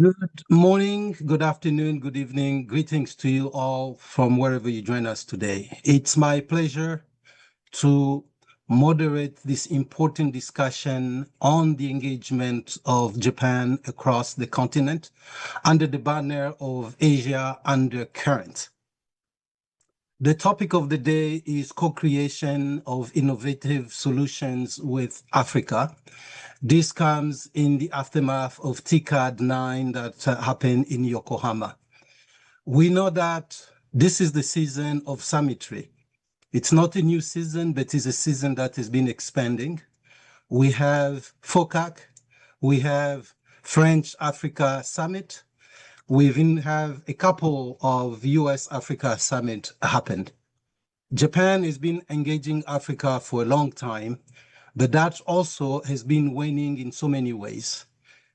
Good morning, good afternoon, good evening. Greetings to you all from wherever you join us today. It's my pleasure to moderate this important discussion on the engagement of Japan across the continent under the banner of Asia Undercurrent. The topic of the day is co-creation of innovative solutions with Africa. This comes in the aftermath of TICAD 9 that happened in Yokohama. We know that this is the season of summitry. It's not a new season, but it's a season that has been expanding. We have FOCAC, we have French Africa Summit, we even have a couple of US Africa Summit happened. Japan has been engaging Africa for a long time, but that also has been waning in so many ways.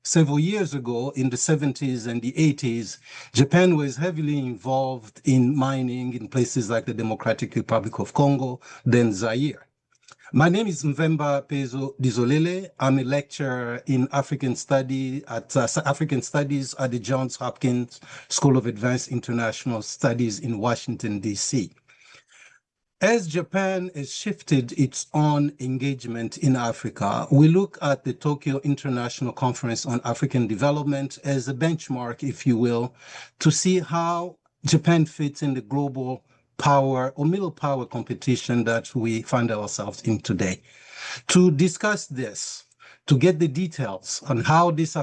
Several years ago, in the 70s and the 80s, Japan was heavily involved in mining in places like the Democratic Republic of Congo, then Zaire. My name is Mvemba Phezo Dizolele. I'm a lecturer in African Studies at the Johns Hopkins School of Advanced International Studies in Washington, D.C. As Japan has shifted its own engagement in Africa, we look at the Tokyo International Conference on African Development as a benchmark, if you will, to see how Japan fits in the global power or middle power competition that we find ourselves in today. To discuss this, to get the details on how this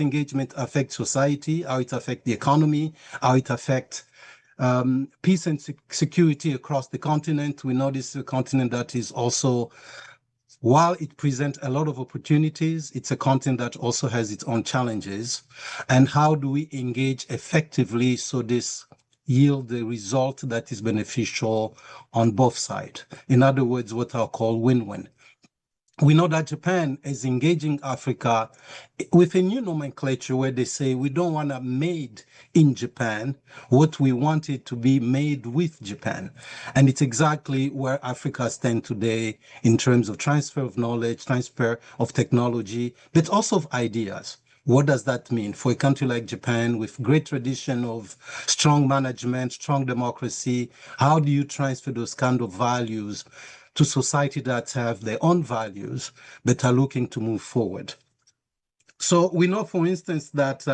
engagement affects society, how it affects the economy, how it affects peace and security across the continent. We know this is a continent that is also, while it presents a lot of opportunities, it's a continent that also has its own challenges. And how do we engage effectively so this yield the result that is beneficial on both sides? In other words, what I'll call win-win. We know that Japan is engaging Africa with a new nomenclature where they say we don't want to made in Japan, what we want it to be made with Japan. And it's exactly where Africa stands today in terms of transfer of knowledge, transfer of technology, but also of ideas. What does that mean for a country like Japan with great tradition of strong management, strong democracy? How do you transfer those kind of values to society that have their own values, but are looking to move forward? So we know, for instance, that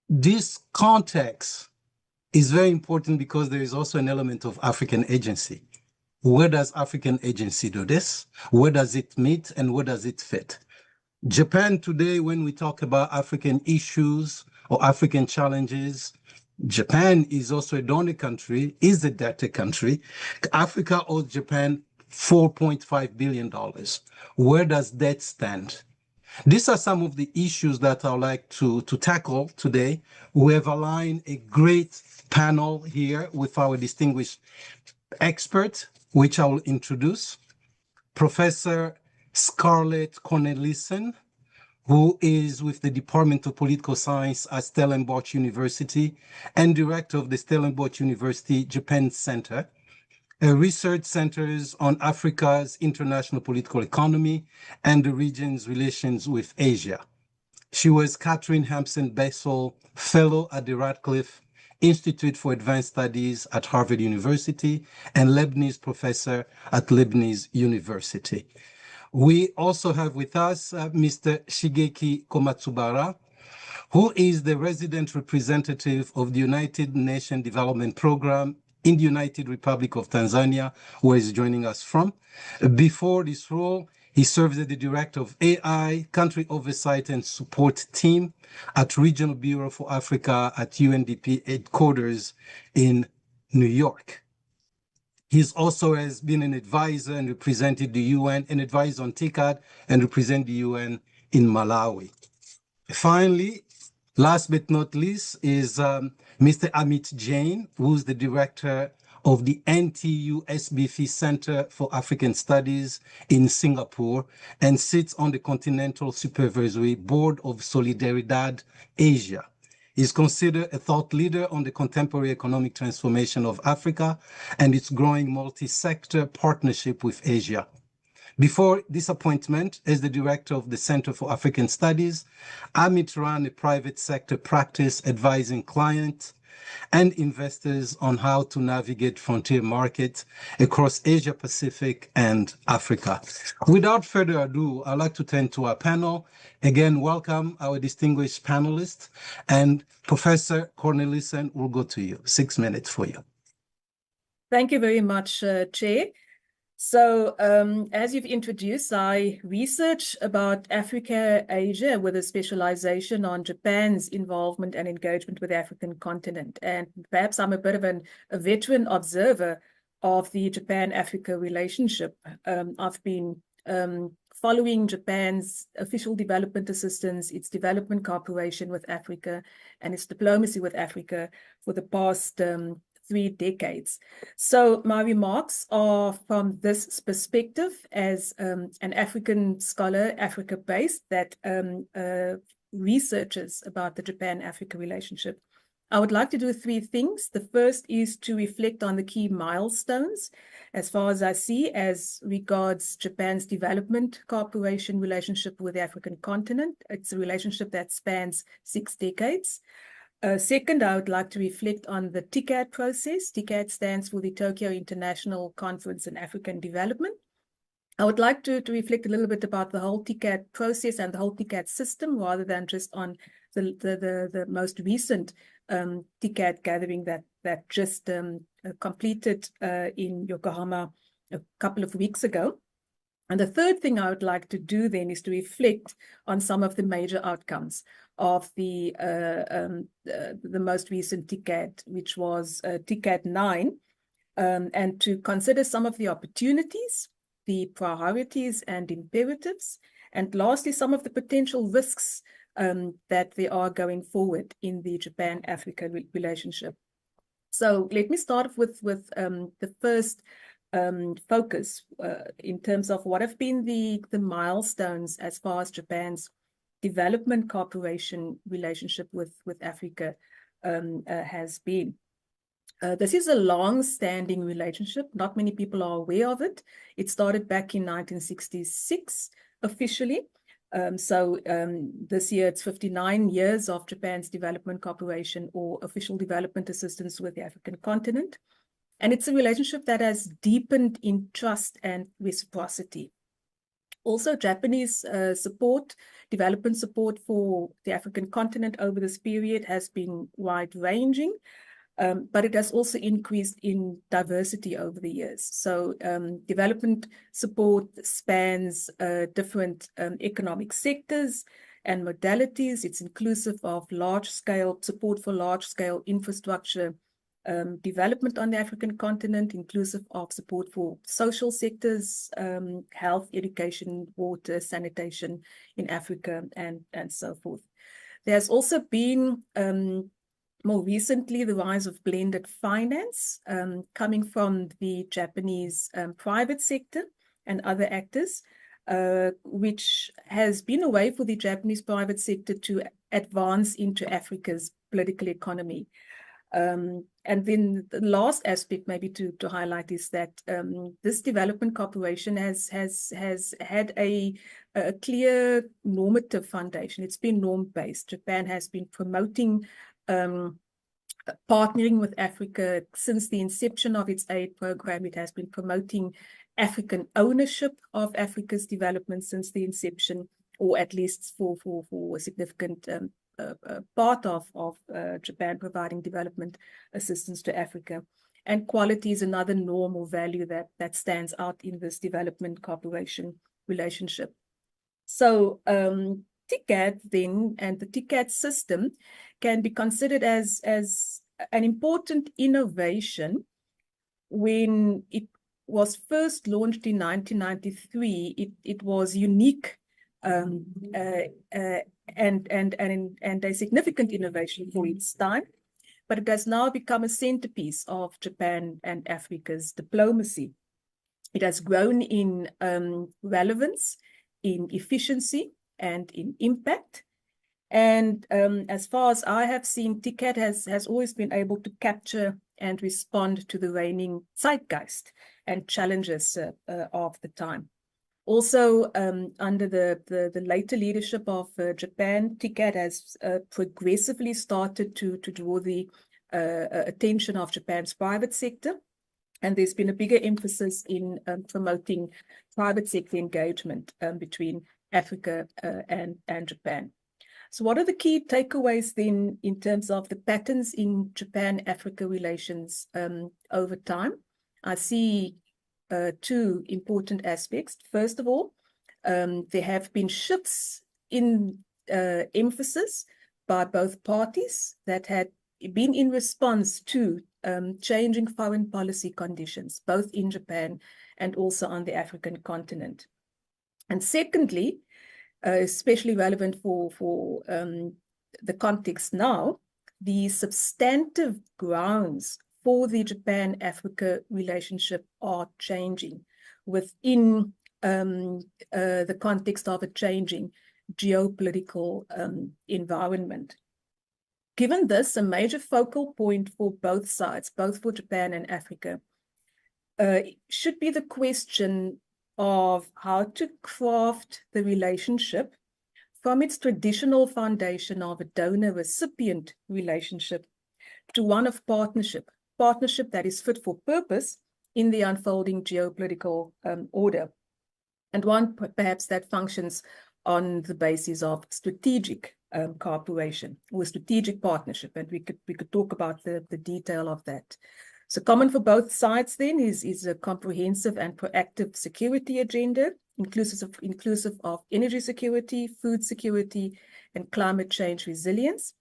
this context is very important because there is also an element of African agency. Where does African agency do this? Where does it meet and where does it fit? Japan today, when we talk about African issues or African challenges, Japan is also a donor country, is a debtor country. Africa owes Japan $4.5 billion. Where does that stand? These are some of the issues that I would like to tackle today. We have aligned a great panel here with our distinguished expert, which I will introduce. Professor Scarlett Cornelissen, who is with the Department of Political Science at Stellenbosch University and director of the Stellenbosch University Japan Center, a research centers on Africa's international political economy and the region's relations with Asia. She was Catherine Hampson-Bessel Fellow at the Radcliffe Institute for Advanced Studies at Harvard University and Leibniz Professor at Leibniz University. We also have with us Mr. Shigeki Komatsubara, who is the resident representative of the United Nations Development Program in the United Republic of Tanzania, where he's joining us from. Before this role, he serves as the Director of AI, Country Oversight and Support Team at Regional Bureau for Africa at UNDP headquarters in New York. He's also has been an advisor and represented the UN, an advisor on TICAD, and represent the UN in Malawi. Finally, last but not least, is Mr. Amit Jain, who's the director of the NTU SBF Center for African Studies in Singapore and sits on the Continental Supervisory Board of Solidaridad Asia. He's considered a thought leader on the contemporary economic transformation of Africa and its growing multi-sector partnership with Asia. Before this appointment as the director of the Center for African Studies, Amit ran a private sector practice advising clients and investors on how to navigate frontier markets across Asia Pacific and Africa. Without further ado, I'd like to turn to our panel. Again, welcome our distinguished panelists, and Professor Cornelissen will go to you. 6 minutes for you. Thank you very much, Chair. So as you've introduced, I research about Africa, Asia, with a specialization on Japan's involvement and engagement with the African continent. And perhaps I'm a bit of a veteran observer of the Japan-Africa relationship. I've been following Japan's official development assistance, its development cooperation with Africa, and its diplomacy with Africa for the past 3 decades. So my remarks are from this perspective as an African scholar, Africa-based, that researches about the Japan-Africa relationship. I would like to do 3 things. The first is to reflect on the key milestones, as far as I see, as regards Japan's development cooperation relationship with the African continent. It's a relationship that spans 6 decades. Second, I would like to reflect on the TICAD process. TICAD stands for the Tokyo International Conference on African Development. I would like to reflect a little bit about the whole TICAD process and the whole TICAD system, rather than just on the most recent TICAD gathering that just completed in Yokohama a couple of weeks ago. And the third thing I would like to do then is to reflect on some of the major outcomes of the most recent TICAD, which was TICAD 9, and to consider some of the opportunities, the priorities and imperatives, and lastly, some of the potential risks that there are going forward in the Japan-Africa relationship. So let me start with the first focus in terms of what have been the milestones as far as Japan's development cooperation relationship with Africa has been. This is a long-standing relationship. Not many people are aware of it. It started back in 1966 officially. This year it's 59 years of Japan's development cooperation or official development assistance with the African continent. And it's a relationship that has deepened in trust and reciprocity. Also, Japanese development support for the African continent over this period has been wide-ranging, but it has also increased in diversity over the years. So development support spans different economic sectors and modalities. It's inclusive of large-scale support for large-scale infrastructure development on the African continent, inclusive of support for social sectors, health, education, water, sanitation in Africa, and so forth. There's also been, more recently, the rise of blended finance coming from the Japanese private sector and other actors, which has been a way for the Japanese private sector to advance into Africa's political economy. And then the last aspect maybe to highlight is that this development cooperation has had a clear normative foundation. It's been norm-based. Japan has been promoting partnering with Africa since the inception of its aid program. It has been promoting African ownership of Africa's development since the inception, or at least for a significant part of Japan providing development assistance to Africa. And quality is another norm or value that stands out in this development cooperation relationship. So TICAD then, and the TICAD system, can be considered as an important innovation. When it was first launched in 1993, it was unique and a significant innovation for its time, but it has now become a centerpiece of Japan and Africa's diplomacy. It has grown in relevance, in efficiency, and in impact. And as far as I have seen, TICAD has always been able to capture and respond to the reigning zeitgeist and challenges of the time. Also, under the later leadership of Japan, TICAD has progressively started to draw the attention of Japan's private sector. And there's been a bigger emphasis in promoting private sector engagement between Africa and Japan. So what are the key takeaways then in terms of the patterns in Japan-Africa relations over time? I see two important aspects. First of all, there have been shifts in emphasis by both parties that had been in response to changing foreign policy conditions, both in Japan and also on the African continent. And secondly, especially relevant for the context now, the substantive grounds for the Japan-Africa relationship are changing within the context of a changing geopolitical environment. Given this, a major focal point for both sides, both for Japan and Africa, should be the question of how to craft the relationship from its traditional foundation of a donor-recipient relationship to one of partnership that is fit for purpose in the unfolding geopolitical order, and one perhaps that functions on the basis of strategic cooperation or strategic partnership, and we could talk about the detail of that. So common for both sides then is a comprehensive and proactive security agenda, inclusive of energy security, food security, and climate change resilience.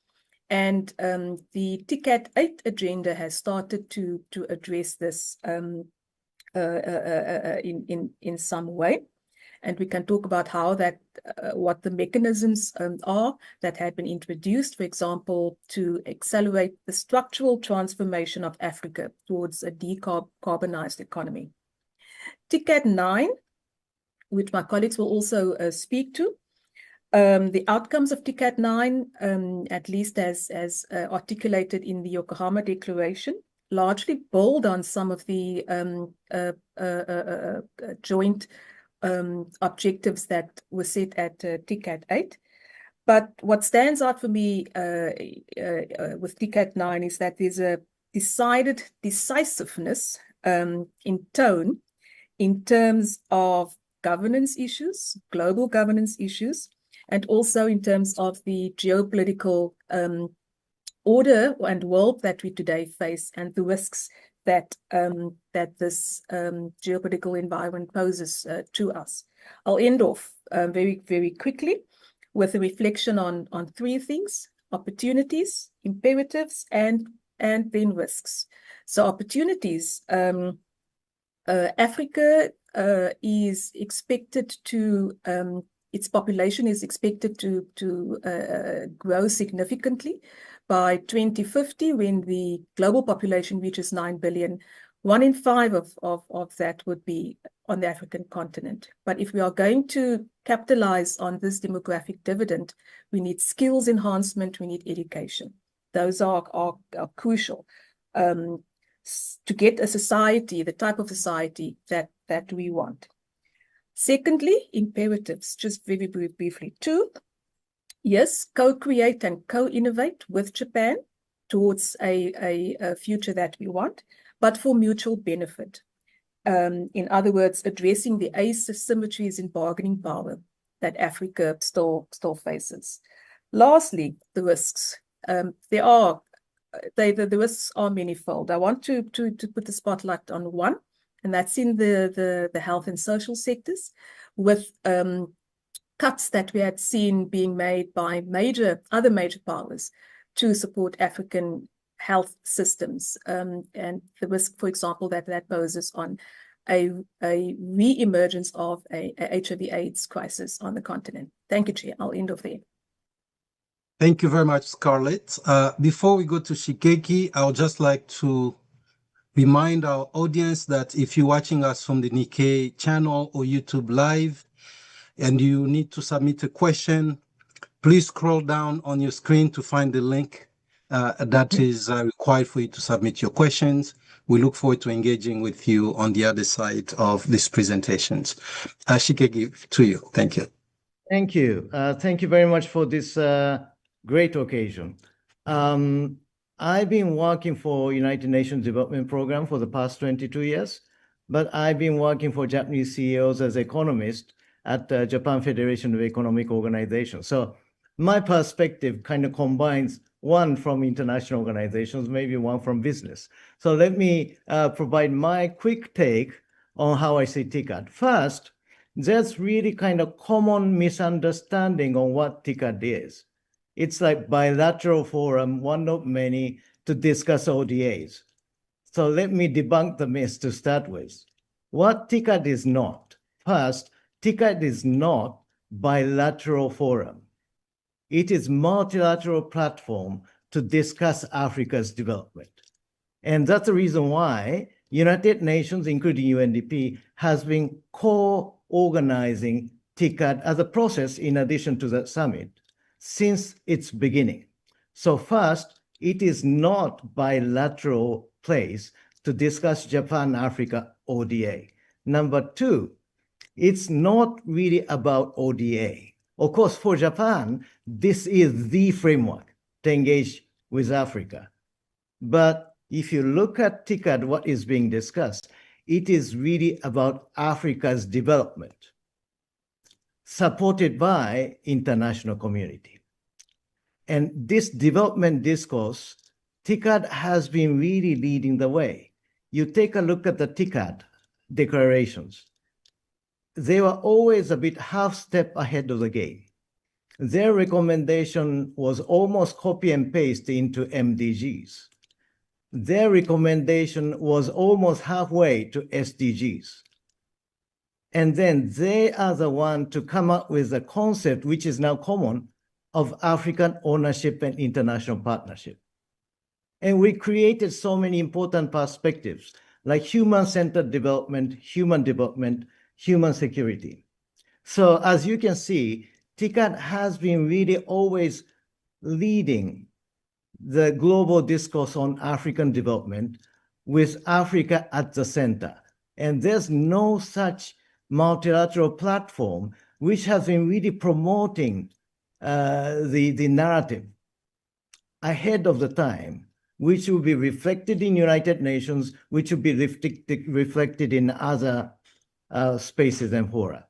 And the TICAD 8 agenda has started to address this in some way. And we can talk about how that, what the mechanisms are that have been introduced, for example, to accelerate the structural transformation of Africa towards a decarbonized economy. TICAD 9, which my colleagues will also speak to, the outcomes of TICAD 9, at least as articulated in the Yokohama Declaration, largely build on some of the joint objectives that were set at TICAD 8. But what stands out for me with TICAD 9 is that there's a decided decisiveness in tone in terms of governance issues, global governance issues, and also in terms of the geopolitical order and world that we today face and the risks that this geopolitical environment poses to us. I'll end off very, very quickly with a reflection on three things: opportunities, imperatives, and then risks. So opportunities, Africa is expected to, its population is expected to grow significantly. By 2050, when the global population reaches 9 billion, 1 in 5 of that would be on the African continent. But if we are going to capitalize on this demographic dividend, we need skills enhancement, we need education. Those are crucial to get a society, the type of society that we want. Secondly, imperatives, just very, very briefly. 2, yes, co-create and co-innovate with Japan towards a future that we want, but for mutual benefit. In other words, addressing the asymmetries in bargaining power that Africa still faces. Lastly, the risks. The risks are manifold. I want to put the spotlight on one, and that's in the health and social sectors, with cuts that we had seen being made by other major powers to support African health systems, and the risk, for example, that poses on a re-emergence of a HIV/AIDS crisis on the continent. Thank you, Chair. I'll end off there. Thank you very much, Scarlett. Before we go to Shigeki, I would just like to remind our audience that if you're watching us from the Nikkei channel or YouTube Live, and you need to submit a question, please scroll down on your screen to find the link that is required for you to submit your questions. We look forward to engaging with you on the other side of these presentations. Shigeki, to you. Thank you. Thank you. Thank you very much for this great occasion. I've been working for United Nations Development Program for the past 22 years, but I've been working for Japanese CEOs as economist at the Japan Federation of Economic Organizations. So my perspective kind of combines one from international organizations, maybe one from business. So let me provide my quick take on how I see TICAD. First, there's really kind of common misunderstanding on what TICAD is. It's like bilateral forum, one of many, to discuss ODAs. So let me debunk the myth to start with. What TICAD is not. First, TICAD is not bilateral forum. It is multilateral platform to discuss Africa's development. And that's the reason why United Nations, including UNDP, has been co-organizing TICAD as a process in addition to the summit since its beginning. So first, it is not bilateral place to discuss Japan-Africa ODA. Number two, it's not really about ODA. Of course, for Japan, this is the framework to engage with Africa. But if you look at TICAD, what is being discussed, it is really about Africa's development, supported by international community. And this development discourse, TICAD has been really leading the way. You take a look at the TICAD declarations. They were always a bit half step ahead of the game. Their recommendation was almost copy and paste into MDGs. Their recommendation was almost halfway to SDGs. And then they are the one to come up with a concept which is now common of African ownership and international partnership. And we created so many important perspectives like human-centered development, human security. So as you can see, TICAD has been really always leading the global discourse on African development with Africa at the center. And there's no such multilateral platform which has been really promoting the narrative ahead of the time, which will be reflected in United Nations, which will be reflected in other spaces and fora.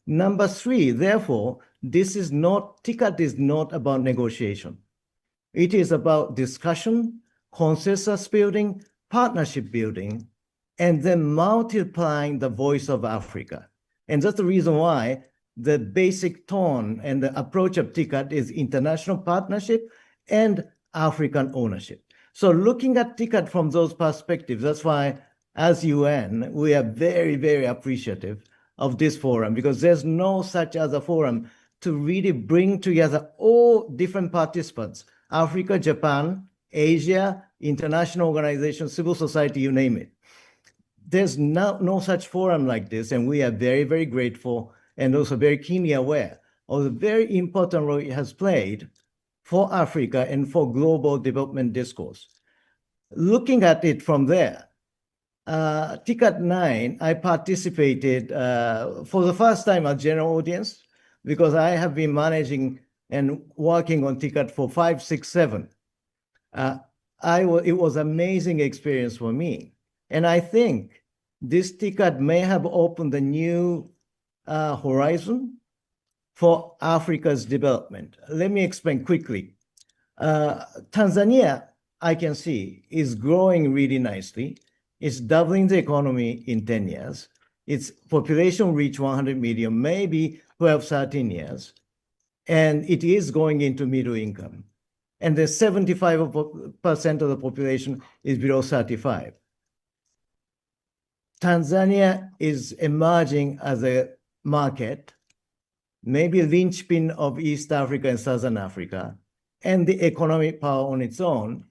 Number three, therefore, TICAD is not about negotiation. It is about discussion, consensus building, partnership building, and then multiplying the voice of Africa. And that's the reason why the basic tone and the approach of TICAD is international partnership and African ownership. So looking at TICAD from those perspectives, that's why as UN, we are very, very appreciative of this forum because there's no such other forum to really bring together all different participants, Africa, Japan, Asia, international organizations, civil society, you name it. There's no such forum like this, and we are very, very grateful and also very keenly aware of the very important role it has played for Africa and for global development discourse. Looking at it from there, TICAD 9, I participated for the first time as general audience because I have been managing and working on TICAD for 5, 6, 7. It was an amazing experience for me. And I think this TICAD may have opened a new horizon for Africa's development. Let me explain quickly. Tanzania, I can see, is growing really nicely. It's doubling the economy in 10 years. Its population reached 100 million, maybe 12, 13 years. And it is going into middle income. And the 75% of the population is below 35. Tanzania is emerging as a market, maybe a linchpin of East Africa and Southern Africa, and the economic power on its own.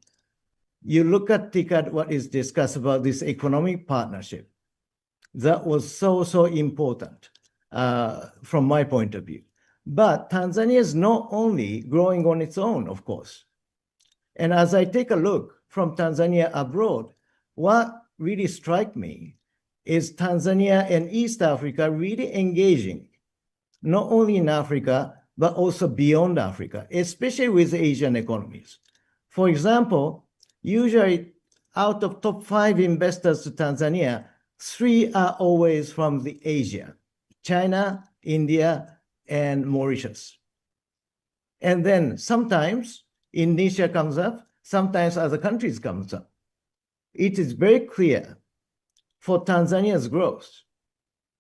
You look at TICAD, what is discussed about this economic partnership. That was so, so important from my point of view. But Tanzania is not only growing on its own, of course. And as I take a look from Tanzania abroad, what really struck me is Tanzania and East Africa really engaging, not only in Africa, but also beyond Africa, especially with Asian economies. For example, usually out of top 5 investors to Tanzania, 3 are always from the Asia, China, India, and Mauritius. And then sometimes Indonesia comes up, sometimes other countries comes up. It is very clear for Tanzania's growth,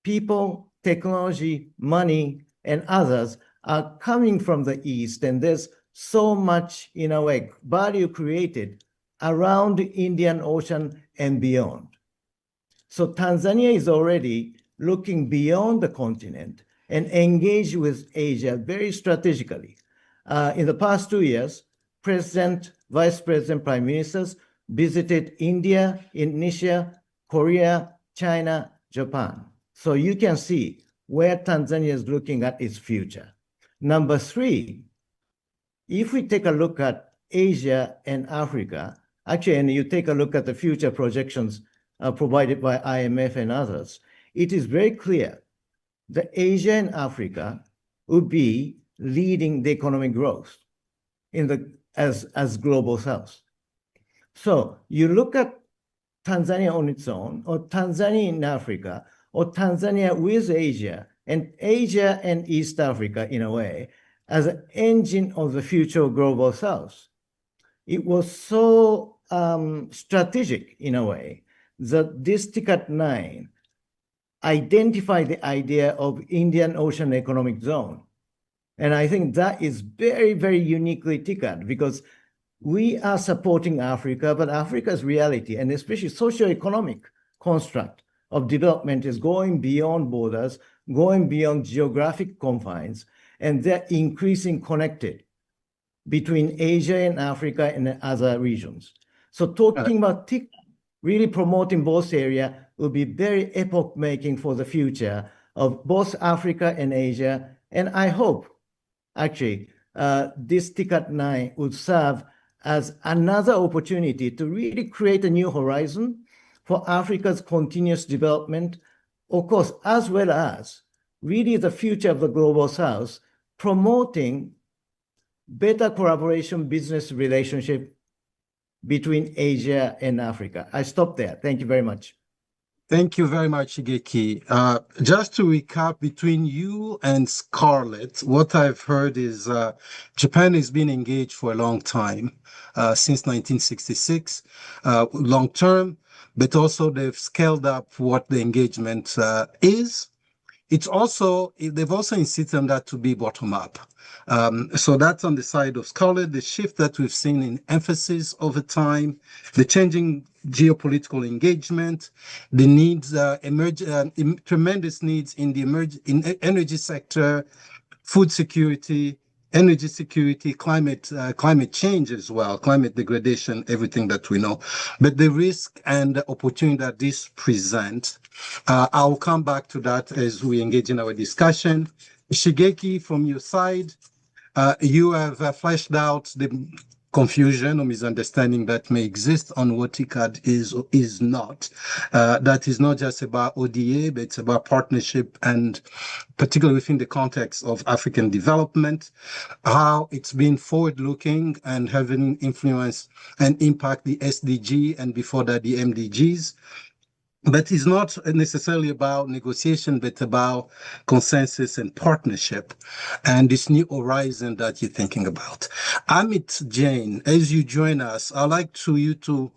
people, technology, money, and others are coming from the East, and there's so much, in a way, value created around the Indian Ocean and beyond. So Tanzania is already looking beyond the continent and engaged with Asia very strategically. In the past 2 years, President, Vice President, Prime Ministers visited India, Indonesia, Korea, China, Japan. So you can see where Tanzania is looking at its future. Number 3, if we take a look at Asia and Africa, actually, and you take a look at the future projections provided by IMF and others, it is very clear that Asia and Africa would be leading the economic growth as global south. So you look at Tanzania on its own, or Tanzania in Africa, or Tanzania with Asia and East Africa in a way, as an engine of the future of global south. It was so strategic in a way that this TICAD 9 identified the idea of Indian Ocean Economic Zone. And I think that is very, very uniquely TICAD, because we are supporting Africa, but Africa's reality, and especially socioeconomic construct of development, is going beyond borders, going beyond geographic confines, and they're increasing connected between Asia and Africa and other regions. So talking about TICAD, really promoting both areas, will be very epoch-making for the future of both Africa and Asia. And I hope, actually, this TICAD 9 would serve as another opportunity to really create a new horizon for Africa's continuous development, of course, as well as really the future of the global south, promoting better collaboration, business relationship between Asia and Africa. I stop there. Thank you very much. Thank you very much, Shigeki. Just to recap, between you and Scarlett, what I've heard is Japan has been engaged for a long time, since 1966, long term, but also they've scaled up what the engagement is. They've also insisted on that to be bottom up. So that's on the side of Scarlett, the shift that we've seen in emphasis over time, the changing geopolitical engagement, the needs, tremendous needs in the energy sector, food security, energy security, climate change as well, climate degradation, everything that we know. But the risk and the opportunity that this presents, I'll come back to that as we engage in our discussion. Shigeki, from your side, you have fleshed out the confusion or misunderstanding that may exist on what TICAD is or is not. That is not just about ODA, but it's about partnership, and particularly within the context of African development, how it's been forward-looking and having influence and impact the SDG and before that the MDGs. But it's not necessarily about negotiation, but about consensus and partnership and this new horizon that you're thinking about. Amit Jain, as you join us, I'd like you to,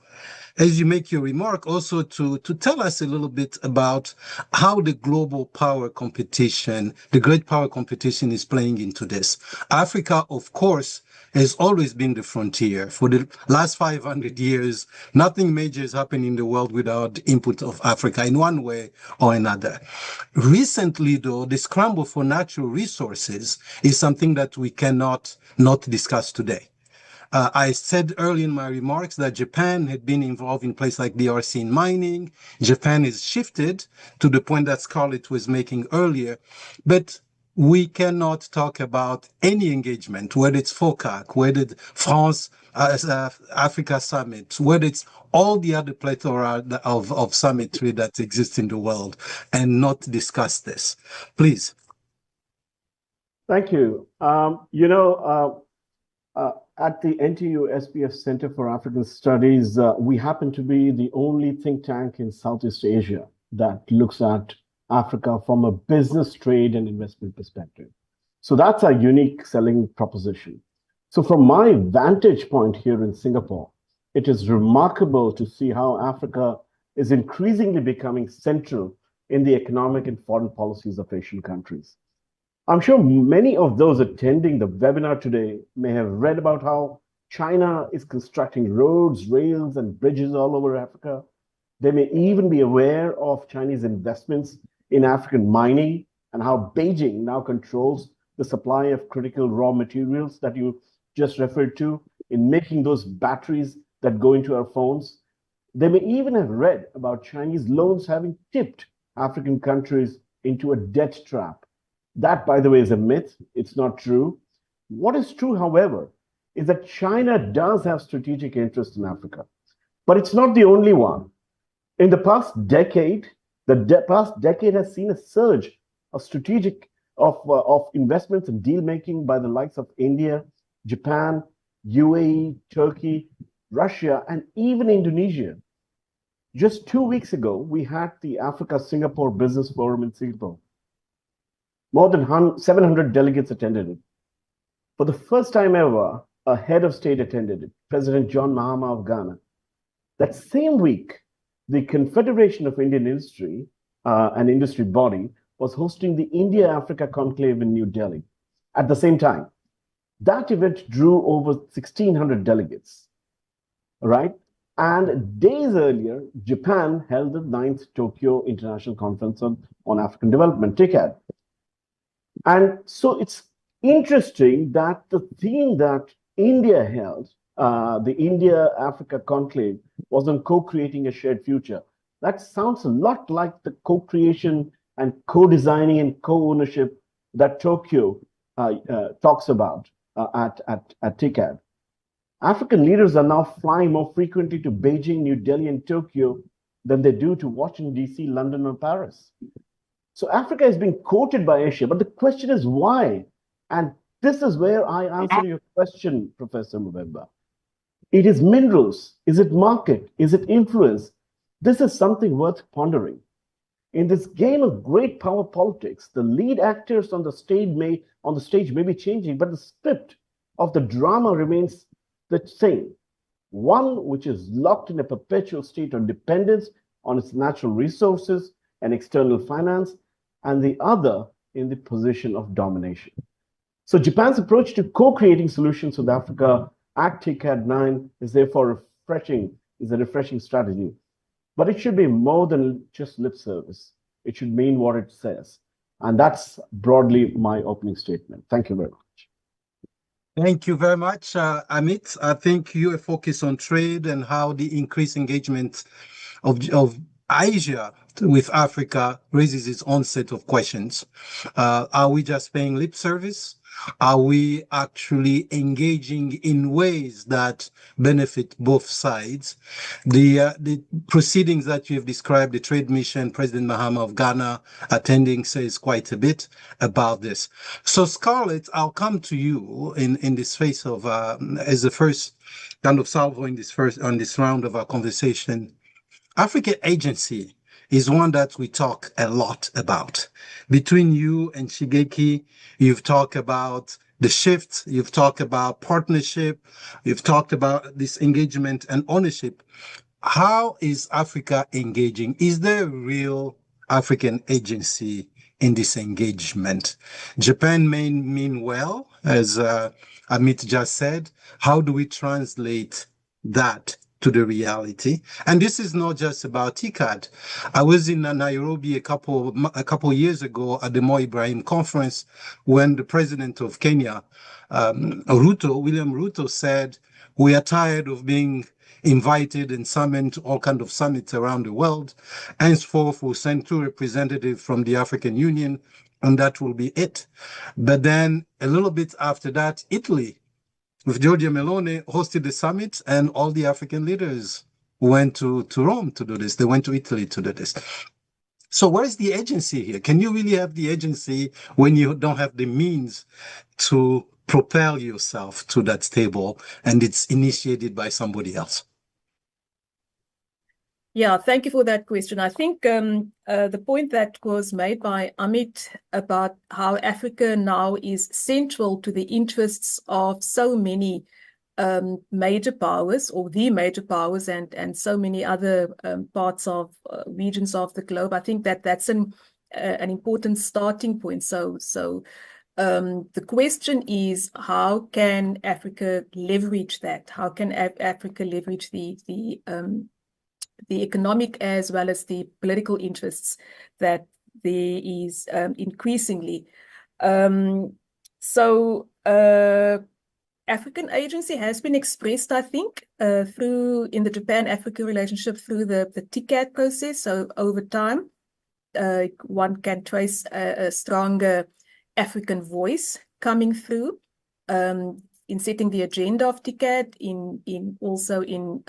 as you make your remark, also to tell us a little bit about how the global power competition, the great power competition is playing into this. Africa, of course, has always been the frontier. For the last 500 years, nothing major has happened in the world without the input of Africa in one way or another. Recently, though, the scramble for natural resources is something that we cannot not discuss today. I said early in my remarks that Japan had been involved in places like DRC in mining. Japan has shifted to the point that Scarlett was making earlier. But we cannot talk about any engagement, whether it's FOCAC, whether it's France, Africa Summit, whether it's all the other plethora of summitry that exists in the world, and not discuss this. Please. Thank you. At the NTU SPF Center for African Studies, we happen to be the only think tank in Southeast Asia that looks at Africa from a business, trade, and investment perspective. So that's a unique selling proposition. So from my vantage point here in Singapore, it is remarkable to see how Africa is increasingly becoming central in the economic and foreign policies of Asian countries. I'm sure many of those attending the webinar today may have read about how China is constructing roads, rails, and bridges all over Africa. They may even be aware of Chinese investments in African mining and how Beijing now controls the supply of critical raw materials that you just referred to in making those batteries that go into our phones. They may even have read about Chinese loans having tipped African countries into a debt trap. That, by the way, is a myth. It's not true. What is true, however, is that China does have strategic interest in Africa, but it's not the only one. In the past decade, past decade has seen a surge of strategic of investments and deal making by the likes of India, Japan, UAE, Turkey, Russia, and even Indonesia. Just 2 weeks ago, we had the Africa-Singapore Business Forum in Singapore. More than 700 delegates attended it. For the first time ever, a head of state attended it, President John Mahama of Ghana. That same week, the Confederation of Indian Industry, an industry body, was hosting the India-Africa Conclave in New Delhi. At the same time, that event drew over 1,600 delegates, right? And days earlier, Japan held the 9th Tokyo International Conference on African Development, TICAD. And so it's interesting that the theme that India held, the India-Africa Conclave, was on co-creating a shared future. That sounds a lot like the co-creation and co-designing and co-ownership that Tokyo talks about at TICAD. African leaders are now flying more frequently to Beijing, New Delhi, and Tokyo than they do to Washington, D.C., London, or Paris. So Africa is being quoted by Asia, but the question is why? And this is where I answer your question, Professor Mvemba. It is minerals. Is it market? Is it influence? This is something worth pondering. In this game of great power politics, the lead actors on the stage may be changing, but the script of the drama remains the same. One which is locked in a perpetual state of dependence on its natural resources and external finance, and the other in the position of domination. So Japan's approach to co-creating solutions with Africa at TICAD 9 is therefore a refreshing strategy. But it should be more than just lip service. It should mean what it says. And that's broadly my opening statement. Thank you very much. Thank you very much, Amit. I think you are focused on trade and how the increased engagement of Asia with Africa raises its own set of questions. Are we just paying lip service? Are we actually engaging in ways that benefit both sides? The proceedings that you have described, the trade mission, President Mahama of Ghana attending, says quite a bit about this. So Scarlett, I'll come to you in this phase of as the first kind of salvo in this round of our conversation. African agency is one that we talk a lot about. Between you and Shigeki, you've talked about the shift, you've talked about partnership, you've talked about this engagement and ownership. How is Africa engaging? Is there a real African agency in this engagement? Japan may mean well, as Amit just said. How do we translate that to the reality? And this is not just about TICAD. I was in Nairobi a couple years ago at the Mo Ibrahim conference when the president of Kenya, William Ruto, said, we are tired of being invited and summoned to all kinds of summits around the world. Henceforth, we'll send 2 representatives from the African Union, and that will be it. But then a little bit after that, Italy, with Giorgia Meloni, hosted the summit, and all the African leaders went to Rome to do this. They went to Italy to do this. So where is the agency here? Can you really have the agency when you don't have the means to propel yourself to that table and it's initiated by somebody else? Yeah, thank you for that question. I think the point that was made by Amit about how Africa now is central to the interests of so many major powers, or the major powers, and so many other parts of regions of the globe. I think that that's an important starting point. So the question is, how can Africa leverage that? How can Africa leverage the economic as well as the political interests that there is increasingly? African agency has been expressed, I think, in the Japan-Africa relationship through the TICAD process. So over time, one can trace a stronger African voice coming through in setting the agenda of TICAD, also in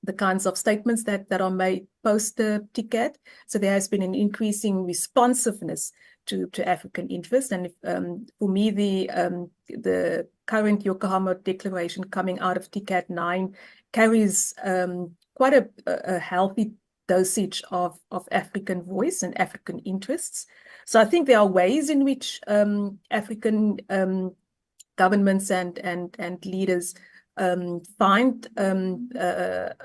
the kinds of statements that are made post the TICAD. So there has been an increasing responsiveness to African interests. And for me, the current Yokohama Declaration coming out of TICAD 9 carries quite a healthy dosage of African voice and African interests. So I think there are ways in which African governments and leaders find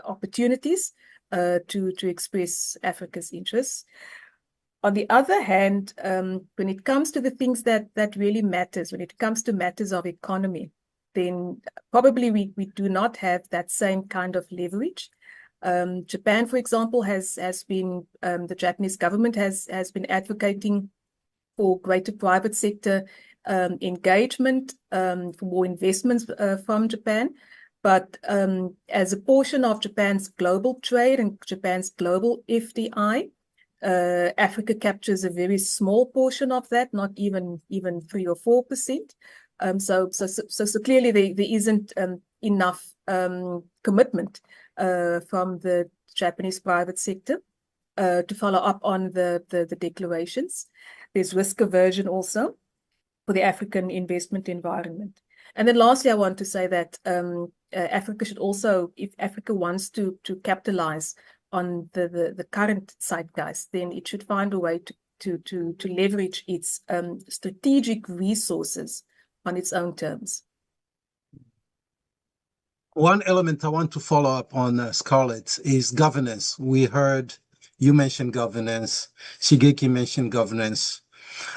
opportunities to express Africa's interests. On the other hand, when it comes to the things that really matters, when it comes to matters of economy, then probably we do not have that same kind of leverage. Japan, for example, has been, the Japanese government has been advocating for greater private sector engagement, for more investments from Japan. But as a portion of Japan's global trade and Japan's global FDI, Africa captures a very small portion of that, not even 3 or 4%. So clearly there isn't enough commitment from the Japanese private sector to follow up on the declarations. There's risk aversion also for the African investment environment. And then lastly, I want to say that Africa should also, if Africa wants to capitalize on the current zeitgeist, then it should find a way to leverage its strategic resources on its own terms. One element I want to follow up on, Scarlett, is governance. We heard you mention governance. Shigeki mentioned governance.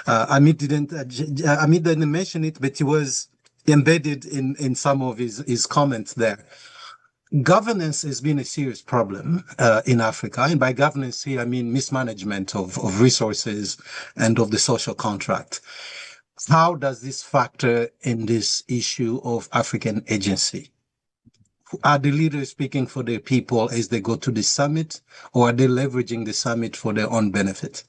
Amit didn't mention it, but he was embedded in some of his comments there. Governance has been a serious problem in Africa. And by governance here, I mean mismanagement of resources and of the social contract. How does this factor in this issue of African agency? Are the leaders speaking for their people as they go to the summit, or are they leveraging the summit for their own benefit?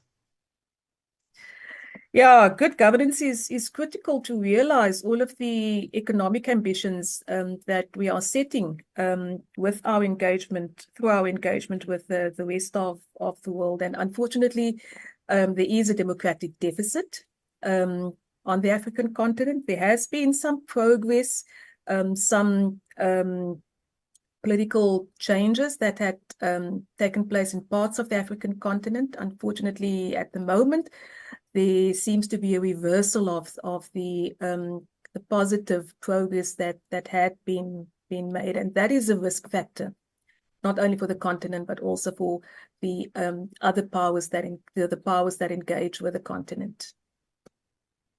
Yeah, good governance is critical to realize all of the economic ambitions that we are setting with our engagement, through our engagement with the rest of the world. And unfortunately, there is a democratic deficit on the African continent. There has been some progress, some political changes that had taken place in parts of the African continent. Unfortunately, at the moment, there seems to be a reversal of the positive progress that had been made, and that is a risk factor, not only for the continent but also for the other powers the powers that engage with the continent.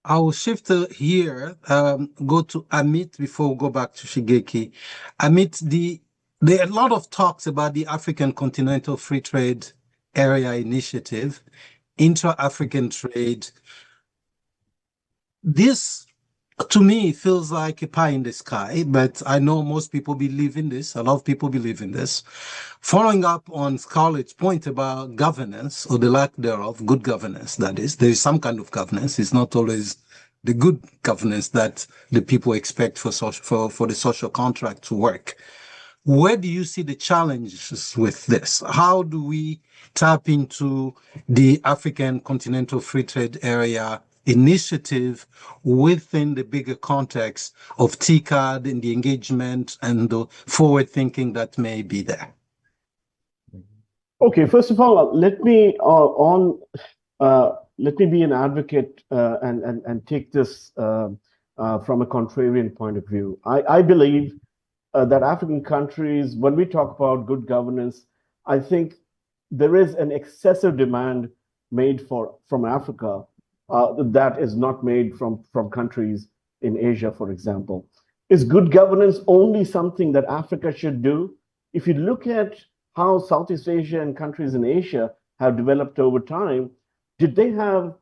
I will shift here, go to Amit before we go back to Shigeki. Amit, there are a lot of talks about the African Continental Free Trade Area Initiative, intra-African trade. This To me, it feels like a pie in the sky, but I know most people believe in this. A lot of people believe in this. Following up on Scarlett's point about governance or the lack thereof, good governance, that is, there is some kind of governance. It's not always the good governance that the people expect for the social contract to work. Where do you see the challenges with this? How do we tap into the African Continental Free Trade Area initiative within the bigger context of TICAD and the engagement and the forward thinking that may be there? Okay, first of all, let me be an advocate and take this from a contrarian point of view. I believe that African countries, when we talk about good governance, I think there is an excessive demand made from Africa that is not made from countries in Asia, for example. Is good governance only something that Africa should do? If you look at how Southeast Asia and countries in Asia have developed over time, did they have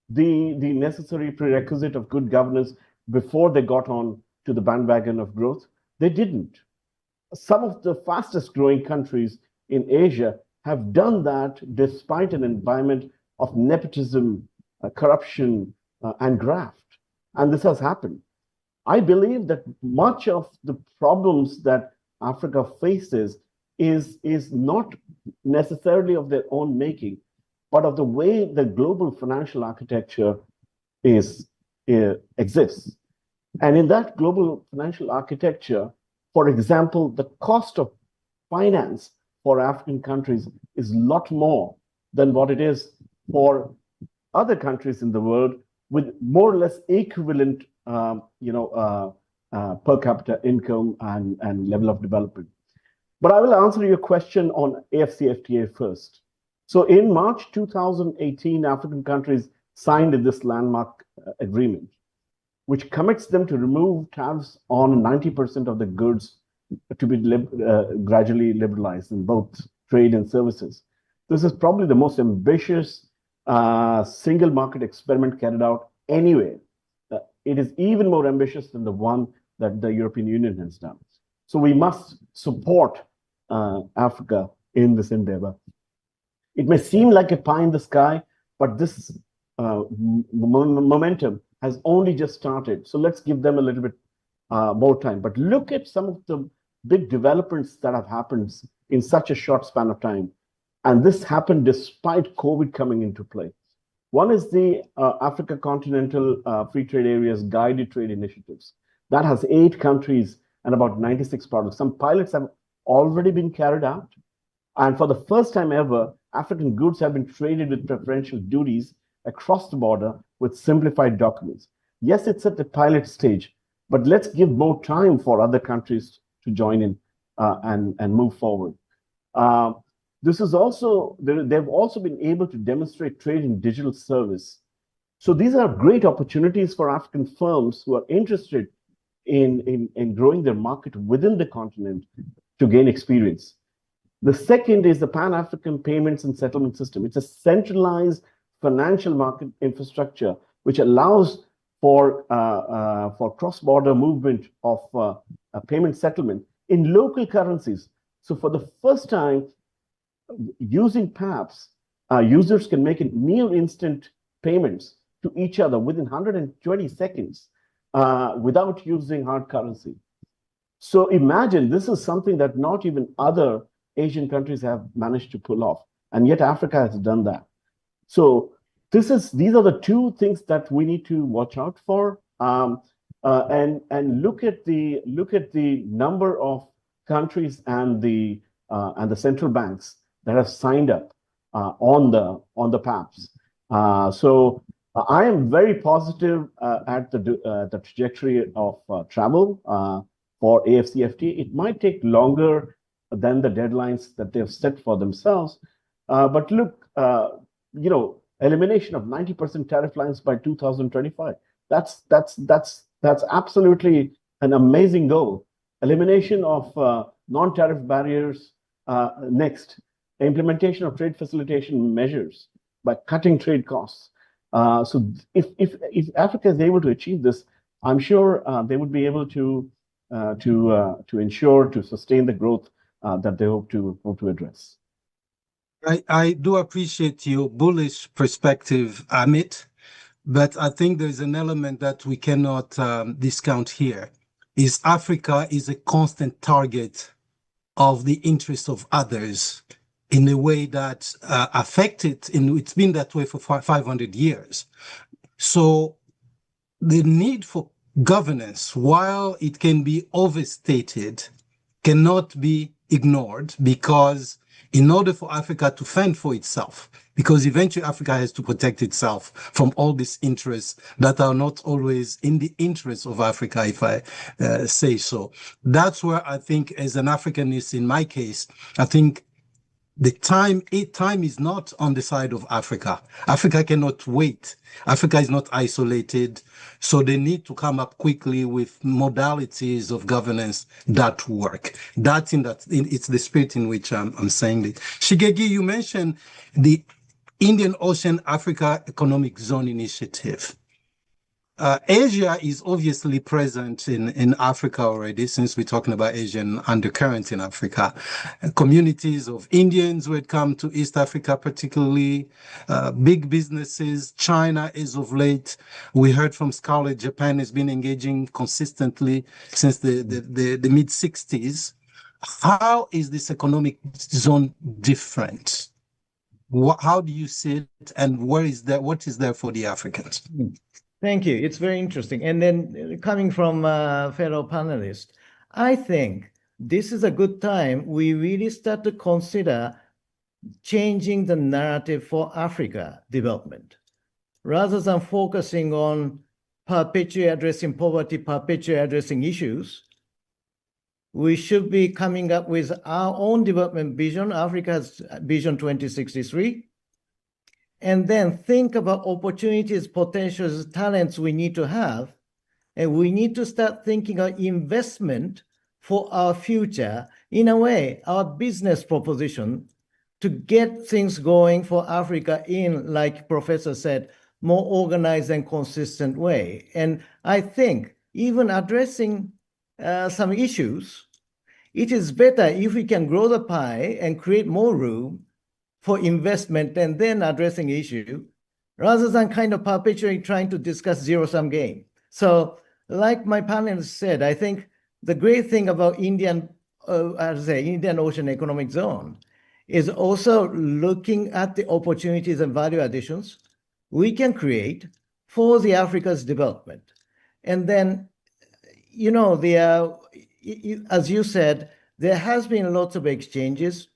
the necessary prerequisite of good governance before they got on to the bandwagon of growth? They didn't. Some of the fastest growing countries in Asia have done that despite an environment of nepotism, corruption, and graft. And this has happened. I believe that much of the problems that Africa faces is not necessarily of their own making, but of the way the global financial architecture exists. And in that global financial architecture, for example, the cost of finance for African countries is a lot more than what it is for other countries in the world with more or less equivalent per capita income and level of development. But I will answer your question on AfCFTA first. So in March 2018, African countries signed this landmark agreement, which commits them to remove tariffs on 90% of the goods to be gradually liberalized in both trade and services. This is probably the most ambitious single market experiment carried out anywhere. It is even more ambitious than the one that the European Union has done. So we must support Africa in this endeavor. It may seem like a pie in the sky, but this momentum has only just started. So let's give them a little bit more time. But look at some of the big developments that have happened in such a short span of time. And this happened despite COVID coming into play. One is the Africa Continental Free Trade Area's guided trade initiatives. That has 8 countries and about 96 products. Some pilots have already been carried out. And for the first time ever, African goods have been traded with preferential duties across the border with simplified documents. Yes, it's at the pilot stage, but let's give more time for other countries to join in and move forward. This is also, they've also been able to demonstrate trade in digital service. So these are great opportunities for African firms who are interested in growing their market within the continent to gain experience. The second is the Pan-African Payments and Settlement System. It's a centralized financial market infrastructure which allows for cross-border movement of payment settlement in local currencies. So for the first time, using PAPs, users can make near instant payments to each other within 120 seconds without using hard currency. So imagine this is something that not even other Asian countries have managed to pull off, and yet Africa has done that. So these are the 2 things that we need to watch out for, and look at the number of countries and the central banks that have signed up on the PAPs. So I am very positive at the trajectory of travel for AfCFTA. It might take longer than the deadlines that they've set for themselves, but look, elimination of 90% tariff lines by 2025. That's absolutely an amazing goal. Elimination of non-tariff barriers next. Implementation of trade facilitation measures by cutting trade costs. So if Africa is able to achieve this, I'm sure they would be able to ensure to sustain the growth that they hope to address. I do appreciate your bullish perspective, Amit, but I think there's an element that we cannot discount here. Is Africa is a constant target of the interests of others in a way that affect it. It's been that way for 500 years. So the need for governance, while it can be overstated, cannot be ignored, because in order for Africa to fend for itself, because eventually Africa has to protect itself from all these interests that are not always in the interest of Africa, if I say so. That's where I think, as an Africanist in my case, I think the time is not on the side of Africa. Africa cannot wait. Africa is not isolated. So they need to come up quickly with modalities of governance that work. It's the spirit in which I'm saying it. Shigeki, you mentioned the Indian Ocean Africa Economic Zone Initiative. Asia is obviously present in Africa already, since we're talking about Asian undercurrent in Africa. Communities of Indians who had come to East Africa, particularly big businesses. China is of late. We heard from Scarlett, Japan has been engaging consistently since the mid-60s. How is this economic zone different? How do you see it, and what is there for the Africans? Thank you. It's very interesting. And then coming from a fellow panelist, I think this is a good time we really start to consider changing the narrative for Africa development. Rather than focusing on perpetually addressing poverty, perpetually addressing issues, we should be coming up with our own development vision, Africa's Vision 2063, and then think about opportunities, potentials, talents we need to have. And we need to start thinking of investment for our future, in a way, our business proposition to get things going for Africa in, like Professor said, more organized and consistent way. And I think even addressing some issues, it is better if we can grow the pie and create more room for investment and then addressing issue, rather than kind of perpetually trying to discuss zero-sum game. So like my panelists said, I think the great thing about Indian Ocean Economic Zone is also looking at the opportunities and value additions we can create for the Africa's development. And then, as you said, there has been lots of exchanges.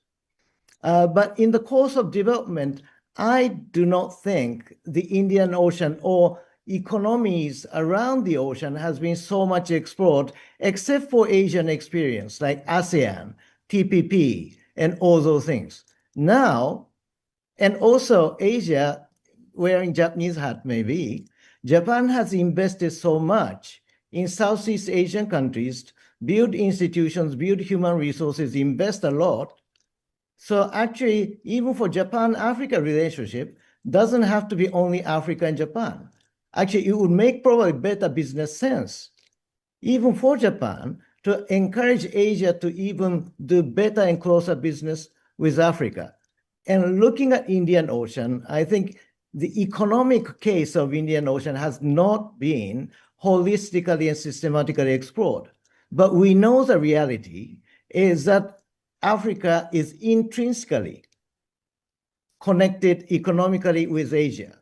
But in the course of development, I do not think the Indian Ocean or economies around the ocean has been so much explored, except for Asian experience like ASEAN, TPP, and all those things. Now, and also Asia, wearing Japanese hat maybe, Japan has invested so much in Southeast Asian countries, build institutions, build human resources, invest a lot. So actually, even for Japan-Africa relationship, doesn't have to be only Africa and Japan. Actually, it would make probably better business sense, even for Japan, to encourage Asia to even do better and closer business with Africa. And looking at Indian Ocean, I think the economic case of Indian Ocean has not been holistically and systematically explored. But we know the reality is that Africa is intrinsically connected economically with Asia.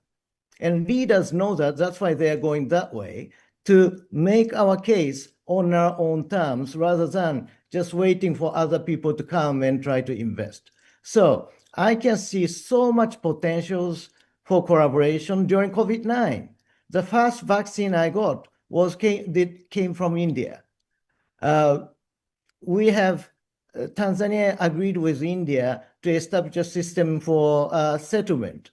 And leaders know that. That's why they are going that way, to make our case on our own terms rather than just waiting for other people to come and try to invest. So I can see so much potentials for collaboration during COVID-19. The first vaccine I got came from India. We have Tanzania agreed with India to establish a system for settlement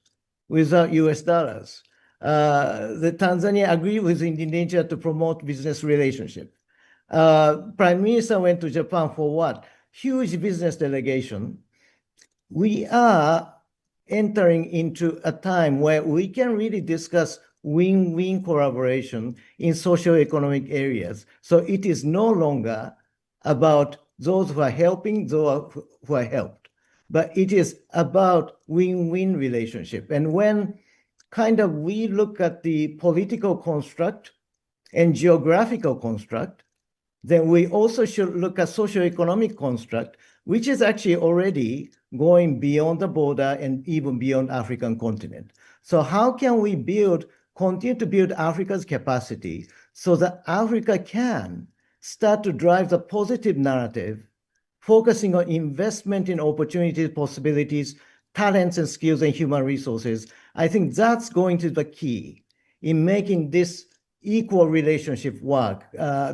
without US dollars. The Tanzania agreed with Indonesia to promote business relationship. Prime Minister went to Japan for what? Huge business delegation. We are entering into a time where we can really discuss win-win collaboration in socio-economic areas. So it is no longer about those who are helping, those who are helped, but it is about win-win relationship. And when kind of we look at the political construct and geographical construct, then we also should look at socioeconomic construct, which is actually already going beyond the border and even beyond African continent. So how can we continue to build Africa's capacity so that Africa can start to drive the positive narrative, focusing on investment in opportunities, possibilities, talents and skills and human resources? I think that's going to be the key in making this equal relationship work,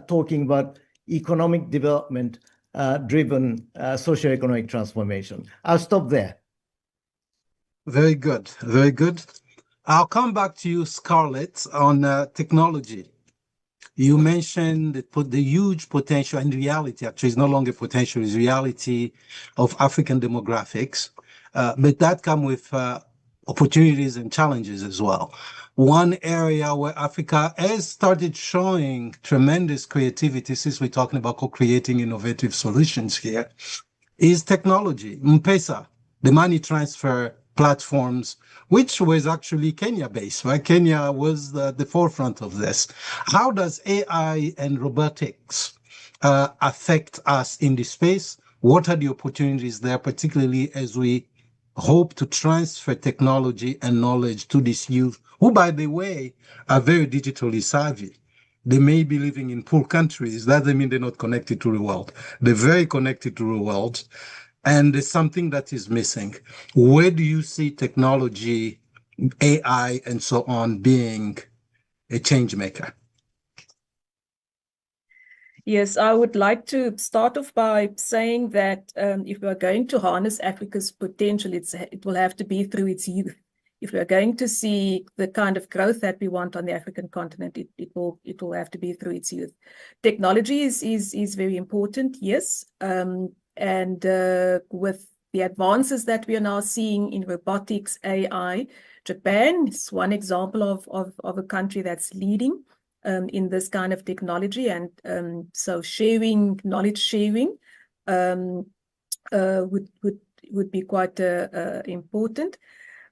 talking about economic development driven socioeconomic transformation. I'll stop there. Very good, very good. I'll come back to you, Scarlett, on technology. You mentioned the huge potential and reality, actually it's no longer potential, it's reality of African demographics, but that comes with opportunities and challenges as well. One area where Africa has started showing tremendous creativity, since we're talking about co-creating innovative solutions here, is technology. M-Pesa, the money transfer platforms, which was actually Kenya-based, right? Kenya was the forefront of this. How does AI and robotics affect us in this space? What are the opportunities there, particularly as we hope to transfer technology and knowledge to this youth, who, by the way, are very digitally savvy? They may be living in poor countries. That doesn't mean they're not connected to the world. They're very connected to the world. And there's something that is missing. Where do you see technology, AI, and so on being a change maker? Yes, I would like to start off by saying that if we are going to harness Africa's potential, it will have to be through its youth. If we are going to see the kind of growth that we want on the African continent, it will have to be through its youth. Technology is very important, yes. And with the advances that we are now seeing in robotics, AI, Japan is one example of a country that's leading in this kind of technology. And so knowledge sharing would be quite important.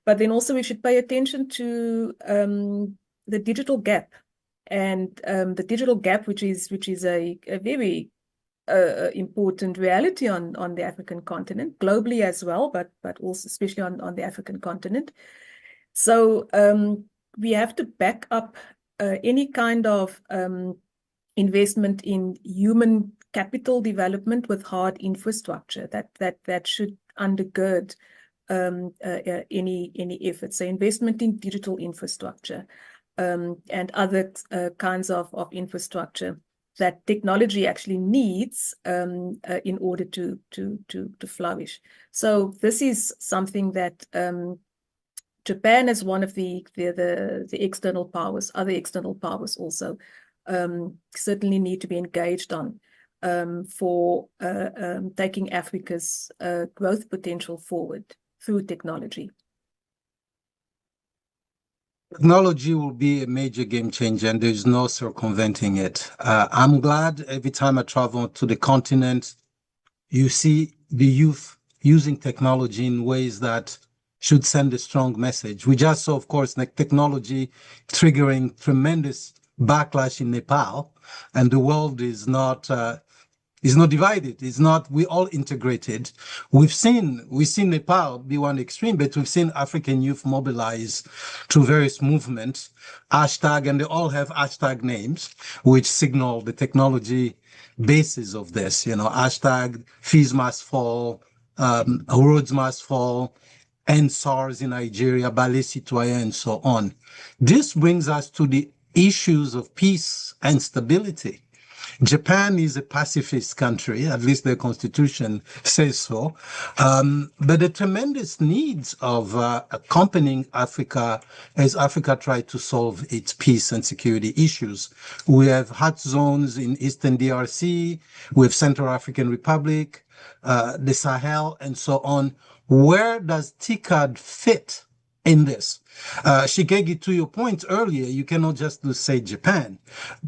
But then also we should pay attention to the digital gap. And the digital gap, which is a very important reality on the African continent, globally as well, but also especially on the African continent. So we have to back up any kind of investment in human capital development with hard infrastructure that should undergird any effort. So investment in digital infrastructure and other kinds of infrastructure that technology actually needs in order to flourish. So this is something that Japan, as one of the external powers, other external powers also certainly need to be engaged on for taking Africa's growth potential forward through technology. Technology will be a major game changer, and there's no circumventing it. I'm glad every time I travel to the continent, you see the youth using technology in ways that should send a strong message. We just saw, of course, technology triggering tremendous backlash in Nepal, and the world is not divided. It's not, we all integrated. We've seen Nepal be one extreme, but we've seen African youth mobilize through various movements, hashtag, and they all have hashtag names, which signal the technology basis of this, hashtag fees must fall, roads must fall, end SARS in Nigeria, Ballet Citoyen, and so on. This brings us to the issues of peace and stability. Japan is a pacifist country, at least their constitution says so. But the tremendous needs of accompanying Africa as Africa tried to solve its peace and security issues. We have hot zones in Eastern DRC, we have Central African Republic, the Sahel, and so on. Where does TICAD fit in this. Shigeki, to your point earlier, you cannot just say Japan.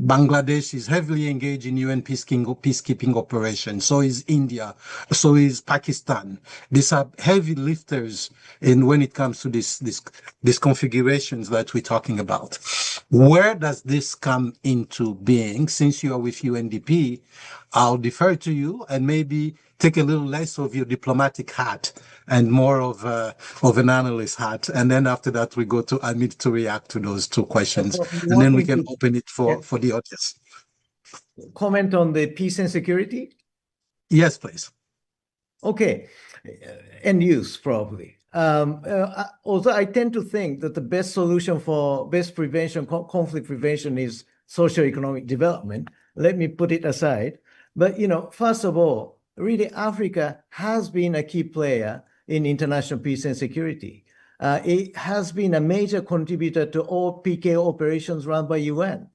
Bangladesh is heavily engaged in UN peacekeeping operations. So is India. So is Pakistan. These are heavy lifters when it comes to these configurations that we're talking about. Where does this come into being? Since you are with UNDP, I'll defer to you and maybe take a little less of your diplomatic hat and more of an analyst hat. And then after that, we go to Amit to react to those two questions. And then we can open it for the audience. Comment on the peace and security? Yes, please. Okay. And use, probably. Although I tend to think that the best solution for prevention, conflict prevention is socioeconomic development. Let me put it aside. But, first of all, really, Africa has been a key player in international peace and security. It has been a major contributor to all PKO operations run by UN.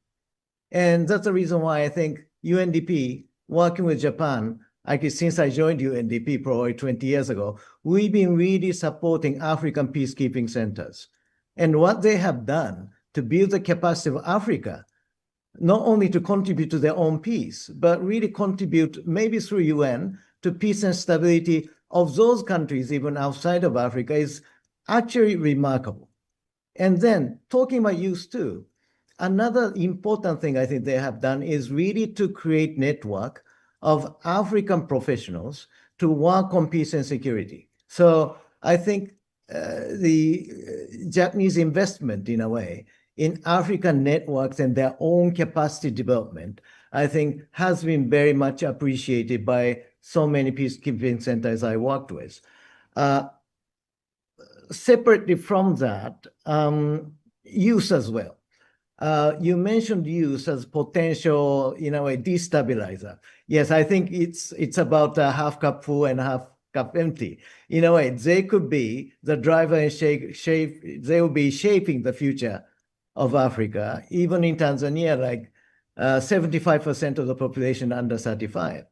And that's the reason why I think UNDP, working with Japan, since I joined UNDP probably 20 years ago, we've been really supporting African peacekeeping centers. And what they have done to build the capacity of Africa, not only to contribute to their own peace, but really contribute, maybe through UN, to peace and stability of those countries, even outside of Africa, is actually remarkable. And then, talking about youth too, another important thing I think they have done is really to create network of African professionals to work on peace and security. So I think the Japanese investment, in a way, in African networks and their own capacity development, I think has been very much appreciated by so many peacekeeping centers I worked with. Separately from that, youth as well. You mentioned youth as potential, in a way, destabilizer. Yes, I think it's about half cup full and half cup empty. In a way, they could be the driver and they will be shaping the future of Africa. Even in Tanzania, like 75% of the population under 35.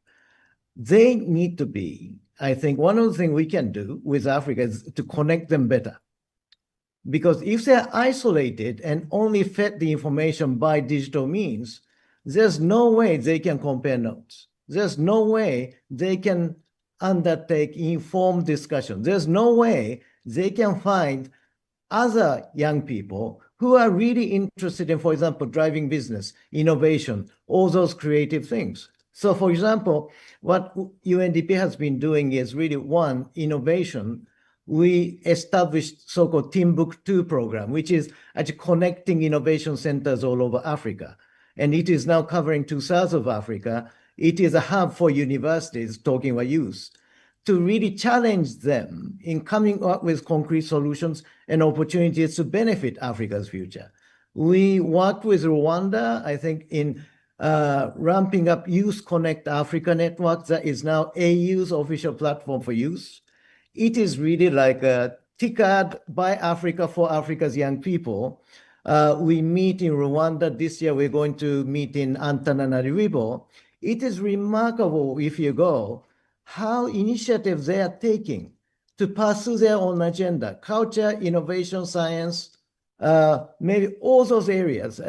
They need to be, I think, one of the things we can do with Africa is to connect them better. Because if they're isolated and only fed the information by digital means, there's no way they can compare notes. There's no way they can undertake informed discussion. There's no way they can find other young people who are really interested in, for example, driving business, innovation, all those creative things. So, for example, what UNDP has been doing is really, one, innovation. We established so-called Timbuktu program, which is actually connecting innovation centers all over Africa. And it is now covering 2/3 of Africa. It is a hub for universities, talking about youth, to really challenge them in coming up with concrete solutions and opportunities to benefit Africa's future. We worked with Rwanda, I think, in ramping up Youth Connect Africa network that is now AU's official platform for youth. It is really like a TICAD by Africa for Africa's young people. We meet in Rwanda. This year, we're going to meet in Antananarivo. It is remarkable, if you go, how initiatives they are taking to pursue their own agenda, culture, innovation, science, maybe all those areas,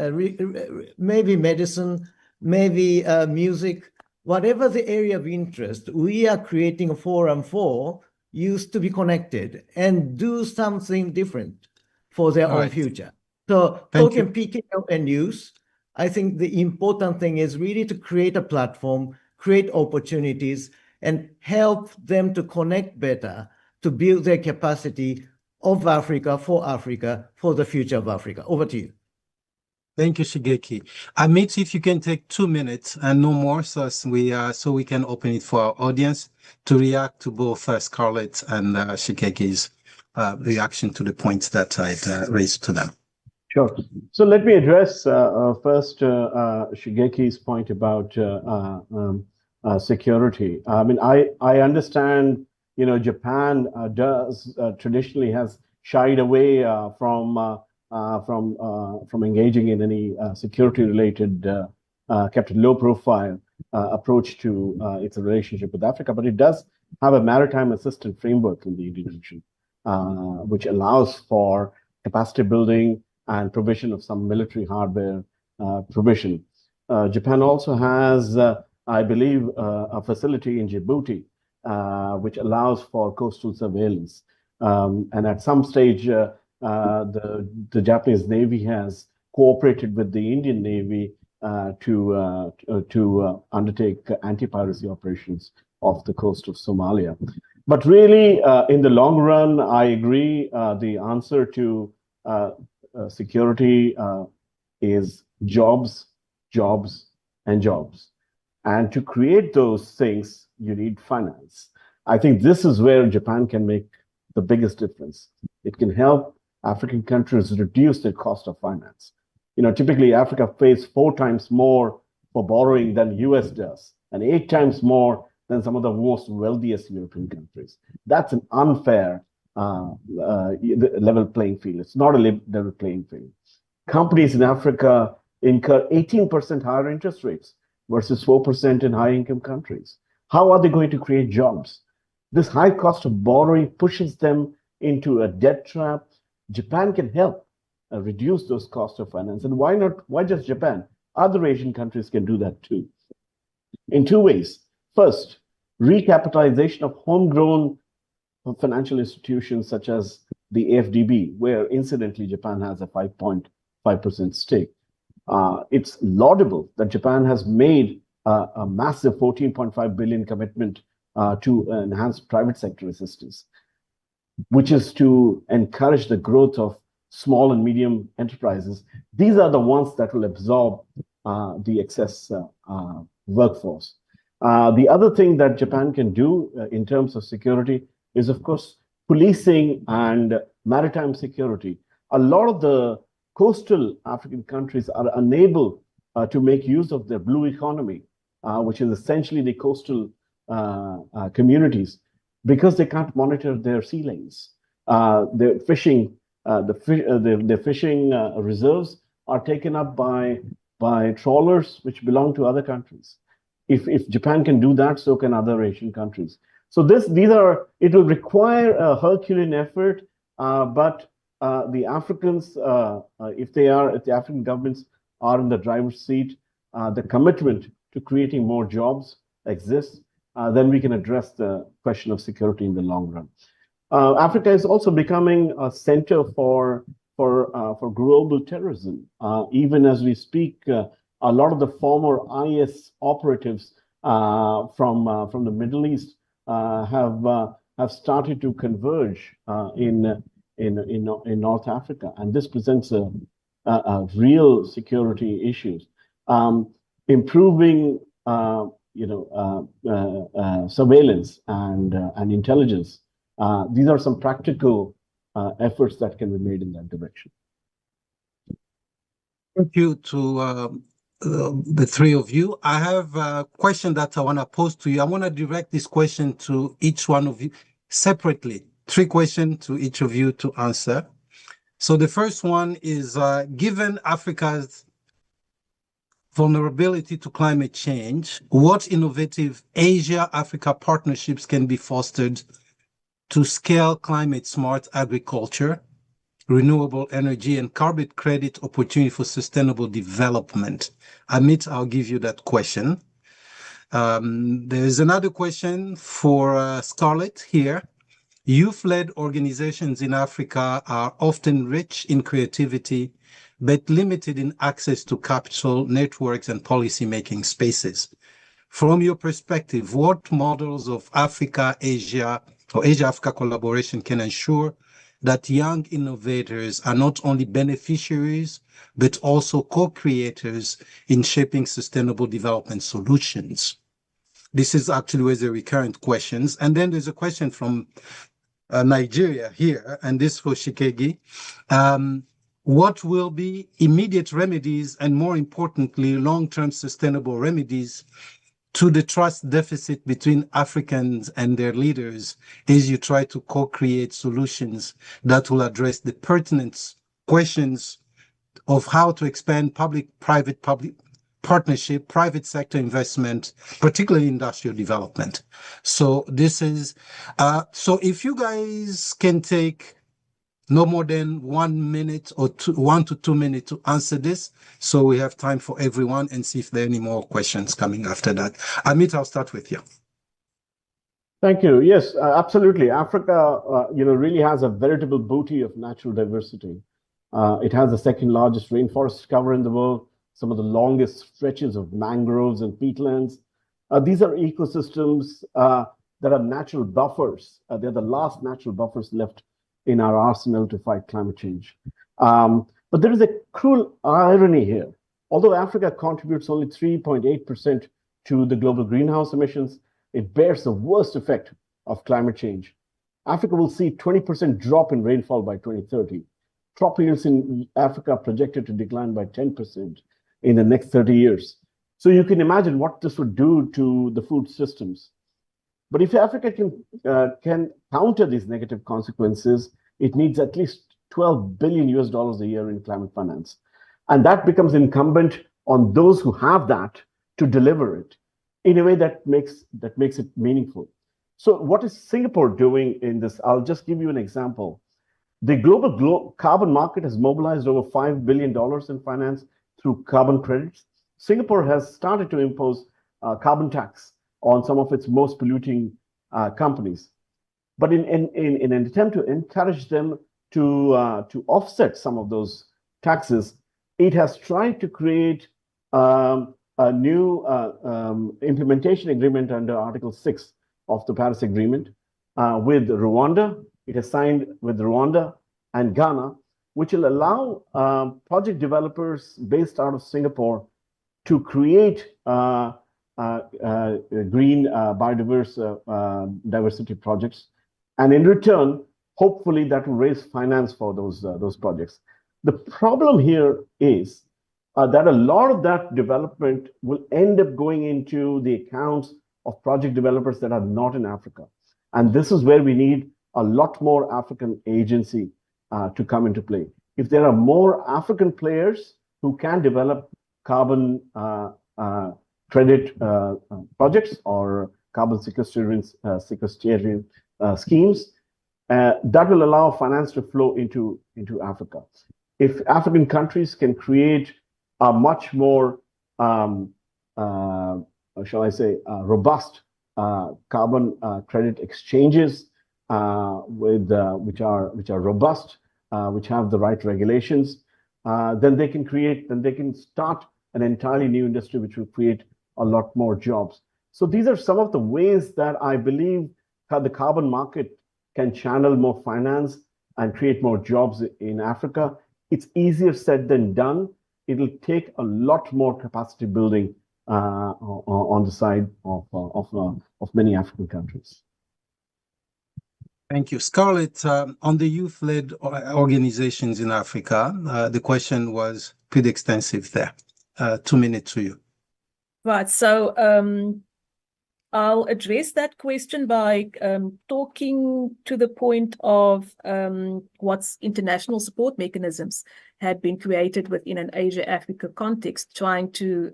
maybe medicine, maybe music, whatever the area of interest, we are creating a forum for youth to be connected and do something different for their own future. So talking PKO and youth, I think the important thing is really to create a platform, create opportunities, and help them to connect better to build their capacity of Africa, for the future of Africa. Over to you. Thank you, Shigeki. Amit, if you can take 2 minutes and no more, so we can open it for our audience to react to both Scarlett and Shigeki's reaction to the points that I'd raised to them. Sure. So let me address first Shigeki's point about security. I mean, I understand, Japan traditionally has shied away from engaging in any security-related, kept a low-profile approach to its relationship with Africa, but it does have a maritime assistance framework in the Indian Ocean. which allows for capacity building and provision of some military hardware provision. Japan also has, I believe, a facility in Djibouti, which allows for coastal surveillance. And at some stage, the Japanese Navy has cooperated with the Indian Navy to undertake anti-piracy operations off the coast of Somalia. But really, in the long run, I agree, the answer to security is jobs, jobs, and jobs. And to create those things, you need finance. I think this is where Japan can make the biggest difference. It can help African countries reduce their cost of finance. You know, typically Africa pays 4 times more for borrowing than US does, and 8 times more than some of the most wealthiest European countries. That's an unfair level playing field. It's not a level playing field. Companies in Africa incur 18% higher interest rates versus 4% in high-income countries. How are they going to create jobs? This high cost of borrowing pushes them into a debt trap. Japan can help reduce those costs of finance. And why not? Why just Japan? Other Asian countries can do that too. In 2 ways. First, recapitalization of homegrown financial institutions such as the AfDB, where incidentally Japan has a 5.5% stake. It's laudable that Japan has made a massive 14.5 billion commitment to enhance private sector assistance, which is to encourage the growth of small and medium enterprises. These are the ones that will absorb the excess workforce. The other thing that Japan can do in terms of security is, of course, policing and maritime security. A lot of the coastal African countries are unable to make use of their blue economy, which is essentially the coastal communities, because they can't monitor their sea lanes. Their fishing, the fishing reserves are taken up by trawlers which belong to other countries. If Japan can do that, so can other Asian countries. So it will require a Herculean effort, but the Africans, if the African governments are in the driver's seat, the commitment to creating more jobs exists, then we can address the question of security in the long run. Africa is also becoming a center for global terrorism. Even as we speak, a lot of the former IS operatives from the Middle East have started to converge in North Africa, and this presents a real security issues. Improving surveillance and intelligence. These are some practical efforts that can be made in that direction. Thank you to the 3 of you. I have a question that I want to pose to you. I want to direct this question to each one of you separately. 3 questions to each of you to answer. So the first one is, given Africa's vulnerability to climate change, what innovative Asia-Africa partnerships can be fostered to scale climate-smart agriculture, renewable energy, and carbon credit opportunity for sustainable development? Amit, I'll give you that question. There's another question for Scarlett here. Youth-led organizations in Africa are often rich in creativity, but limited in access to capital, networks, and policy-making spaces. From your perspective, what models of Africa-Asia or Asia-Africa collaboration can ensure that young innovators are not only beneficiaries, but also co-creators in shaping sustainable development solutions? This is actually where the recurrent questions. And then there's a question from Nigeria here, and this for Shigeki. What will be immediate remedies and, more importantly, long-term sustainable remedies to the trust deficit between Africans and their leaders as you try to co-create solutions that will address the pertinent questions of how to expand public-private partnership, private sector investment, particularly industrial development. So this is, so if you guys can take no more than 1 minute or 1 to 2 minutes to answer this, so we have time for everyone, and see if there are any more questions coming after that. Amit, I'll start with you. Thank you. Yes, absolutely. Africa, really has a veritable booty of natural diversity. It has the second largest rainforest cover in the world, some of the longest stretches of mangroves and peatlands. These are ecosystems that are natural buffers. They're the last natural buffers left in our arsenal to fight climate change. But there is a cruel irony here. Although Africa contributes only 3.8% to the global greenhouse emissions, it bears the worst effect of climate change. Africa will see 20% drop in rainfall by 2030. Crop yields in Africa are projected to decline by 10% in the next 30 years. So you can imagine what this would do to the food systems. But if Africa can counter these negative consequences, it needs at least $12 billion a year in climate finance. And that becomes incumbent on those who have that to deliver it in a way that makes it meaningful. So what is Singapore doing in this? I'll just give you an example. The global carbon market has mobilized over $5 billion in finance through carbon credits. Singapore has started to impose carbon tax on some of its most polluting companies. But in an attempt to encourage them to offset some of those taxes, it has tried to create a new implementation agreement under Article 6 of the Paris Agreement with Rwanda. It has signed with Rwanda and Ghana, which will allow project developers based out of Singapore to create green diversity projects. And in return, hopefully that will raise finance for those projects. The problem here is that a lot of that development will end up going into the accounts of project developers that are not in Africa. And this is where we need a lot more African agency to come into play. If there are more African players who can develop carbon credit projects or carbon sequestration schemes, that will allow finance to flow into Africa. If African countries can create a much more, shall I say, robust carbon credit exchanges which are robust, which have the right regulations, then they can start an entirely new industry which will create a lot more jobs. So these are some of the ways that I believe the carbon market can channel more finance and create more jobs in Africa. It's easier said than done. It'll take a lot more capacity building on the side of many African countries. Thank you. Scarlett, on the youth-led organizations in Africa, the question was pretty extensive there. 2 minutes to you. Right. So I'll address that question by talking to the point of what's international support mechanisms had been created within an Asia-Africa context, trying to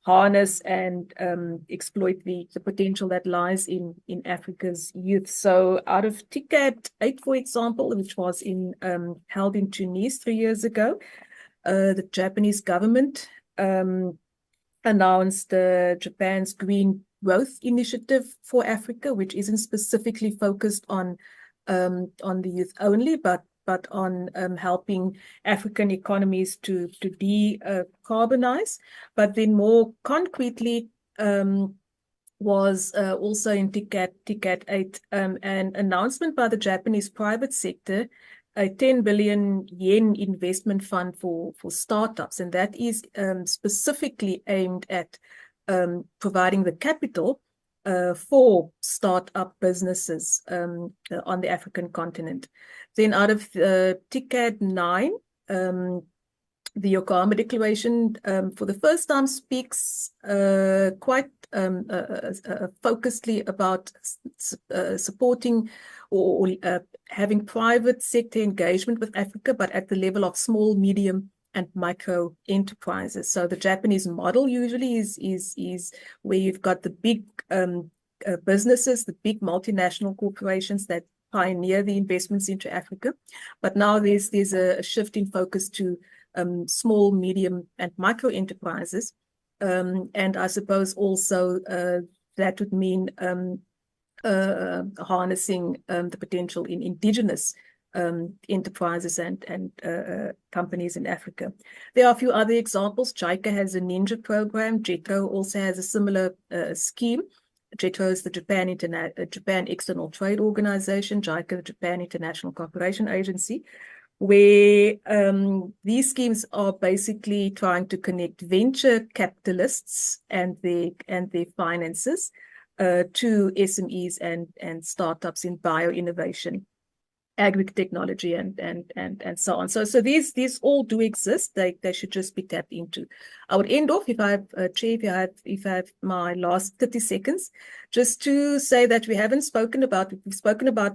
harness and exploit the potential that lies in Africa's youth. So out of TICAD 8, for example, which was held in Tunis 3 years ago, the Japanese government announced Japan's Green Growth Initiative for Africa, which isn't specifically focused on the youth only, but on helping African economies to decarbonize. But then more concretely was also in TICAD 8 an announcement by the Japanese private sector, a 10 billion yen investment fund for startups, and that is specifically aimed at providing the capital for startup businesses on the African continent. Then out of TICAD 9, the Yokohama Declaration for the first time speaks quite focusedly about supporting or having private sector engagement with Africa, but at the level of small, medium and micro enterprises. So the Japanese model usually is where you've got the big businesses, the big multinational corporations that pioneer the investments into Africa. But now there's a shift in focus to small, medium, and micro enterprises. And I suppose also that would mean harnessing the potential in indigenous enterprises and companies in Africa. There are a few other examples. JICA has a Ninja program. JETRO also has a similar scheme. JETRO is the Japan External Trade Organization, JICA, the Japan International Cooperation Agency, where these schemes are basically trying to connect venture capitalists and their finances to SMEs and startups in bioinnovation, agri-technology, and so on. So these all do exist. They should just be tapped into. I would end off, if I have Chair, if I have my last 30 seconds, just to say that we've spoken about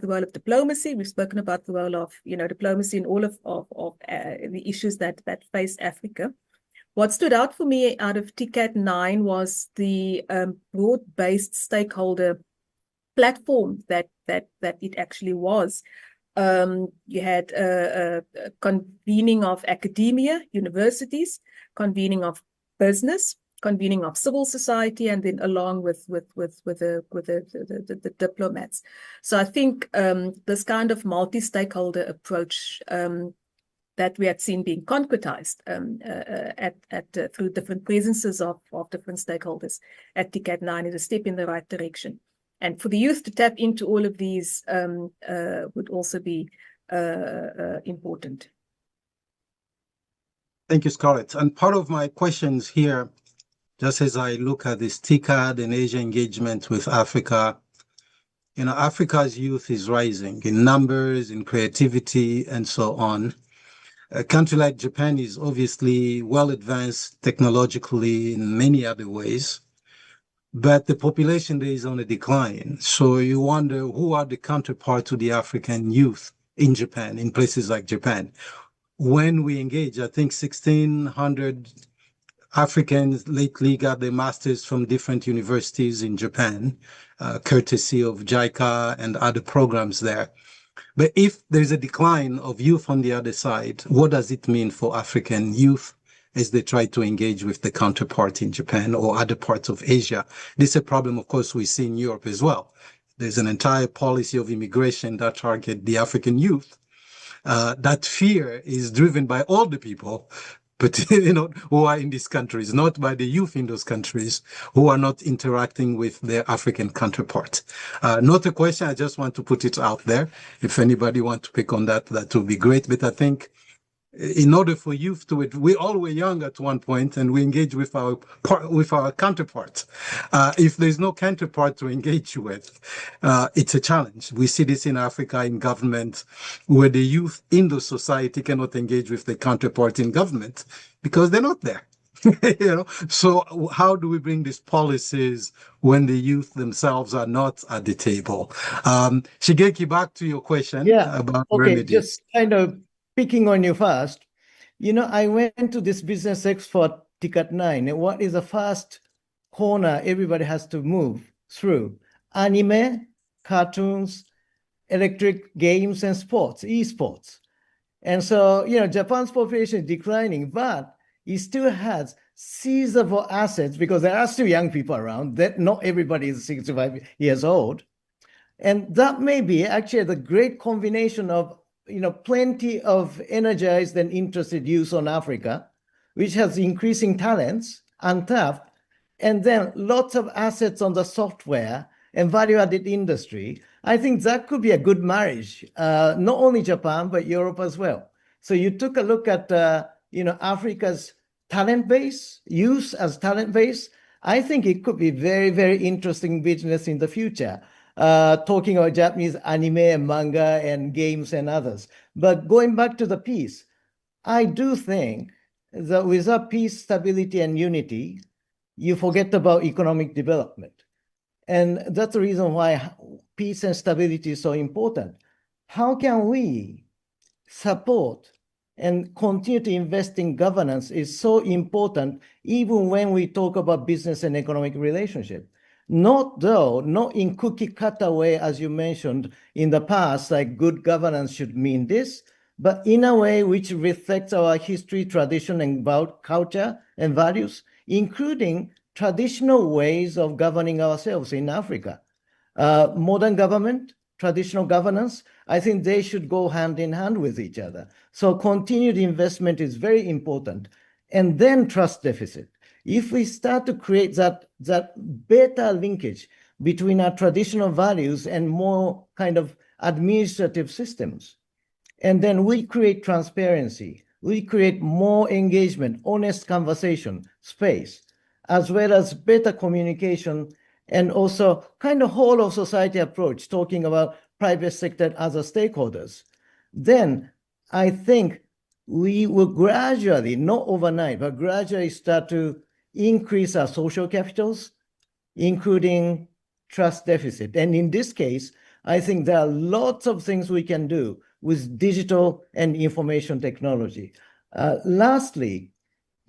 the role of diplomacy. We've spoken about the role of diplomacy in all of the issues that face Africa. What stood out for me out of TICAD 9 was the broad-based stakeholder platform that it actually was. You had a convening of academia, universities, convening of business, convening of civil society, and then along with the diplomats. So I think this kind of multi-stakeholder approach that we had seen being concretized through different presences of different stakeholders at TICAD 9 is a step in the right direction. And for the youth to tap into all of these would also be important. Thank you, Scarlett. And part of my questions here, just as I look at this TICAD and Asia engagement with Africa, Africa's youth is rising in numbers, in creativity, and so on. A country like Japan is obviously well advanced technologically in many other ways, but the population there is on a decline. So you wonder, who are the counterpart to the African youth in Japan, in places like Japan? When we engage, I think 1,600 Africans lately got their masters from different universities in Japan, courtesy of JICA and other programs there. But if there's a decline of youth on the other side, what does it mean for African youth as they try to engage with the counterpart in Japan or other parts of Asia? This is a problem, of course, we see in Europe as well. There's an entire policy of immigration that target the African youth. That fear is driven by all the people, but who are in these countries, not by the youth in those countries who are not interacting with their African counterparts. Not a question, I just want to put it out there. If anybody wants to pick on that, that would be great. But I think in order for youth to it, we all were young at one point and we engage with our counterparts. If there's no counterpart to engage with, it's a challenge. We see this in Africa in government, where the youth in the society cannot engage with the counterpart in government because they're not there. So how do we bring these policies when the youth themselves are not at the table? Shigeki, back to your question about remedies. Just kind of picking on you first, I went to this business expo TICAD 9, and what is the first corner everybody has to move through? Anime, cartoons, electric games, and sports, esports. And so, Japan's population is declining, but it still has seizable assets because there are still young people around, that not everybody is 65 years old. And that may be actually the great combination of plenty of energized and interested youth on Africa, which has increasing talents, untapped, and then lots of assets on the software and value-added industry. I think that could be a good marriage, not only Japan, but Europe as well. So you took a look at, Africa's talent base, youth as talent base. I think it could be very, very interesting business in the future. Talking about Japanese anime and manga and games and others. But going back to the peace, I do think that without peace, stability, and unity, you forget about economic development. And that's the reason why peace and stability is so important. How can we support and continue to invest in governance is so important, even when we talk about business and economic relationship. Not in cookie cutter way, as you mentioned in the past, like good governance should mean this, but in a way which reflects our history, tradition, and about culture and values, including traditional ways of governing ourselves in Africa. Modern government, traditional governance, I think they should go hand in hand with each other. So continued investment is very important. And then trust deficit. If we start to create that better linkage between our traditional values and more kind of administrative systems, and then we create transparency, we create more engagement, honest conversation, space, as well as better communication, and also kind of whole of society approach, talking about private sector and other stakeholders, then I think we will gradually, not overnight, but gradually start to increase our social capitals, including trust deficit. And in this case, I think there are lots of things we can do with digital and information technology. Lastly,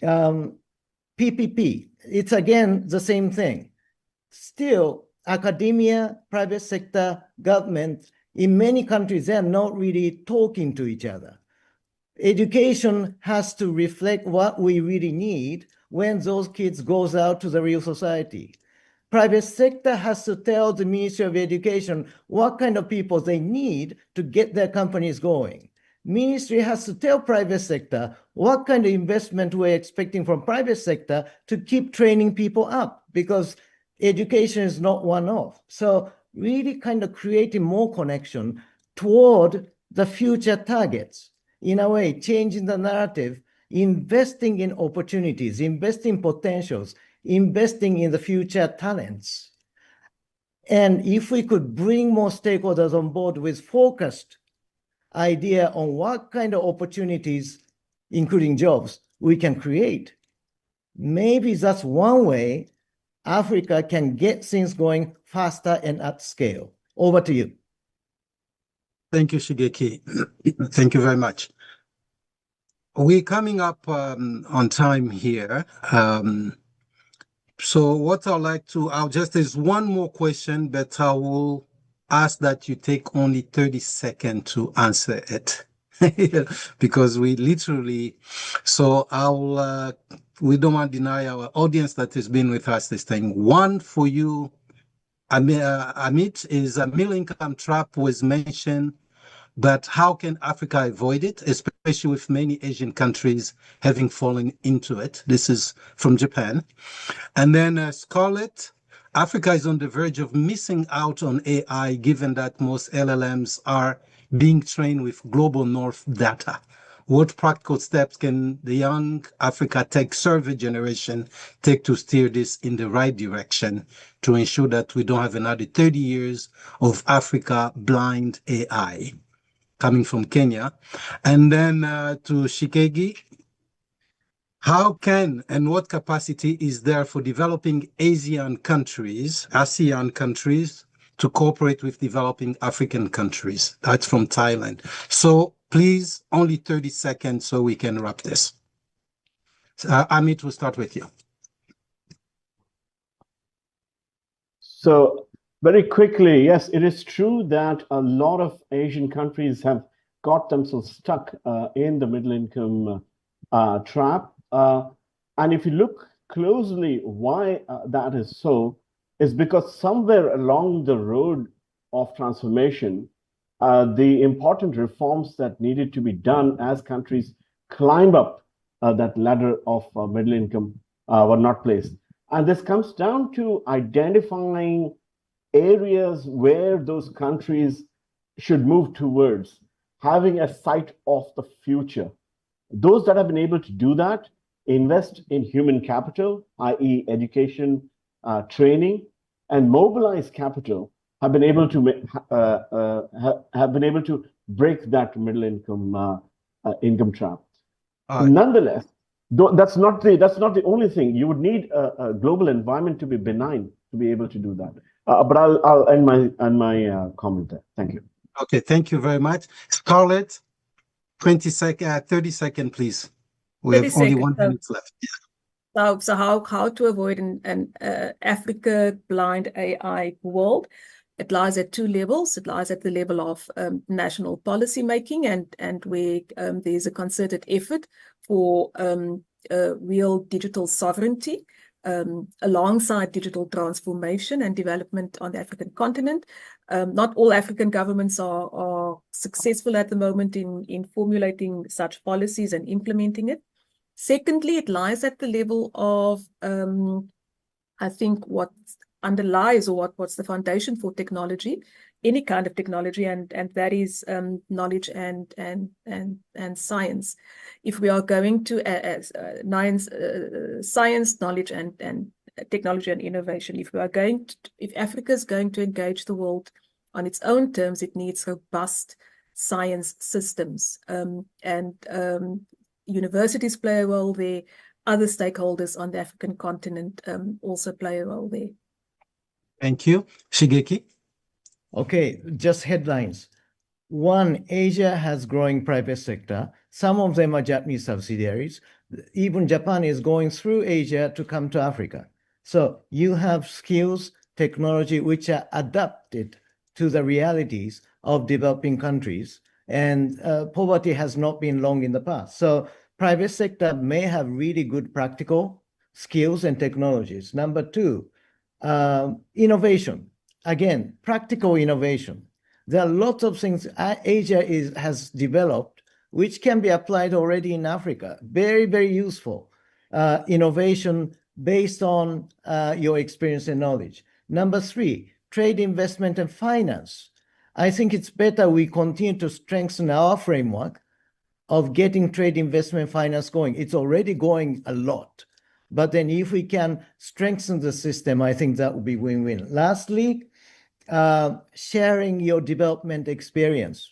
PPP, it's again the same thing. Still, academia, private sector, government, in many countries, they're not really talking to each other. Education has to reflect what we really need when those kids goes out to the real society. Private sector has to tell the Ministry of Education what kind of people they need to get their companies going. Ministry has to tell private sector what kind of investment we're expecting from private sector to keep training people up, because education is not one-off. So really kind of creating more connection toward the future targets. In a way, changing the narrative, investing in opportunities, investing potentials, investing in the future talents. And if we could bring more stakeholders on board with focused idea on what kind of opportunities, including jobs, we can create, maybe that's one way Africa can get things going faster and at scale. Over to you. Thank you, Shigeki. Thank you very much. We're coming up on time here. So what I'd like to, there's one more question, but I will ask that you take only 30 seconds to answer it. Because we literally, so we don't want to deny our audience that has been with us this time. One for you, Amit, is a middle income trap was mentioned, but how can Africa avoid it, especially with many Asian countries having fallen into it? This is from Japan. And then Scarlett, Africa is on the verge of missing out on AI, given that most LLMs are being trained with global north data. What practical steps can the young Africa tech survey generation take to steer this in the right direction to ensure that we don't have another 30 years of Africa blind AI? Coming from Kenya. And then to Shigeki, how can and what capacity is there for developing ASEAN countries to cooperate with developing African countries? That's from Thailand. So please, only 30 seconds so we can wrap this. Amit, we'll start with you. So very quickly, yes, it is true that a lot of Asian countries have got themselves stuck in the middle income trap. And if you look closely, why that is so is because somewhere along the road of transformation, the important reforms that needed to be done as countries climb up that ladder of middle income were not placed. And this comes down to identifying areas where those countries should move towards, having a sight of the future. Those that have been able to do that invest in human capital, i.e. education, training, and mobilize capital, have been able to break that middle income trap. Nonetheless, that's not the only thing. You would need a global environment to be benign to be able to do that. But I'll end my comment there. Thank you. Okay, thank you very much. Scarlett, 30 second, please. We have only 1 minute left. So how to avoid an Africa blind AI world? It lies at two levels. It lies at the level of national policy making and where there's a concerted effort for real digital sovereignty alongside digital transformation and development on the African continent. Not all African governments are successful at the moment in formulating such policies and implementing it. Secondly, it lies at the level of, I think, what underlies or what's the foundation for technology, any kind of technology, and that is knowledge and science. If we are going to science, knowledge, and technology and innovation, if Africa is going to engage the world on its own terms, it needs robust science systems, universities play a role there. Other stakeholders on the African continent also play a role there. Thank you. Shigeki? Okay, just headlines. One, Asia has growing private sector. Some of them are Japanese subsidiaries. Even Japan is going through Asia to come to Africa. So you have skills, technology, which are adapted to the realities of developing countries. And poverty has not been long in the past. So private sector may have really good practical skills and technologies. Number two, innovation. Again, practical innovation. There are lots of things Asia has developed which can be applied already in Africa. Very, very useful. Innovation based on your experience and knowledge. Number three, trade, investment, and finance. I think it's better we continue to strengthen our framework of getting trade, investment, finance going. It's already going a lot. But then if we can strengthen the system, I think that would be win-win. Lastly, sharing your development experience,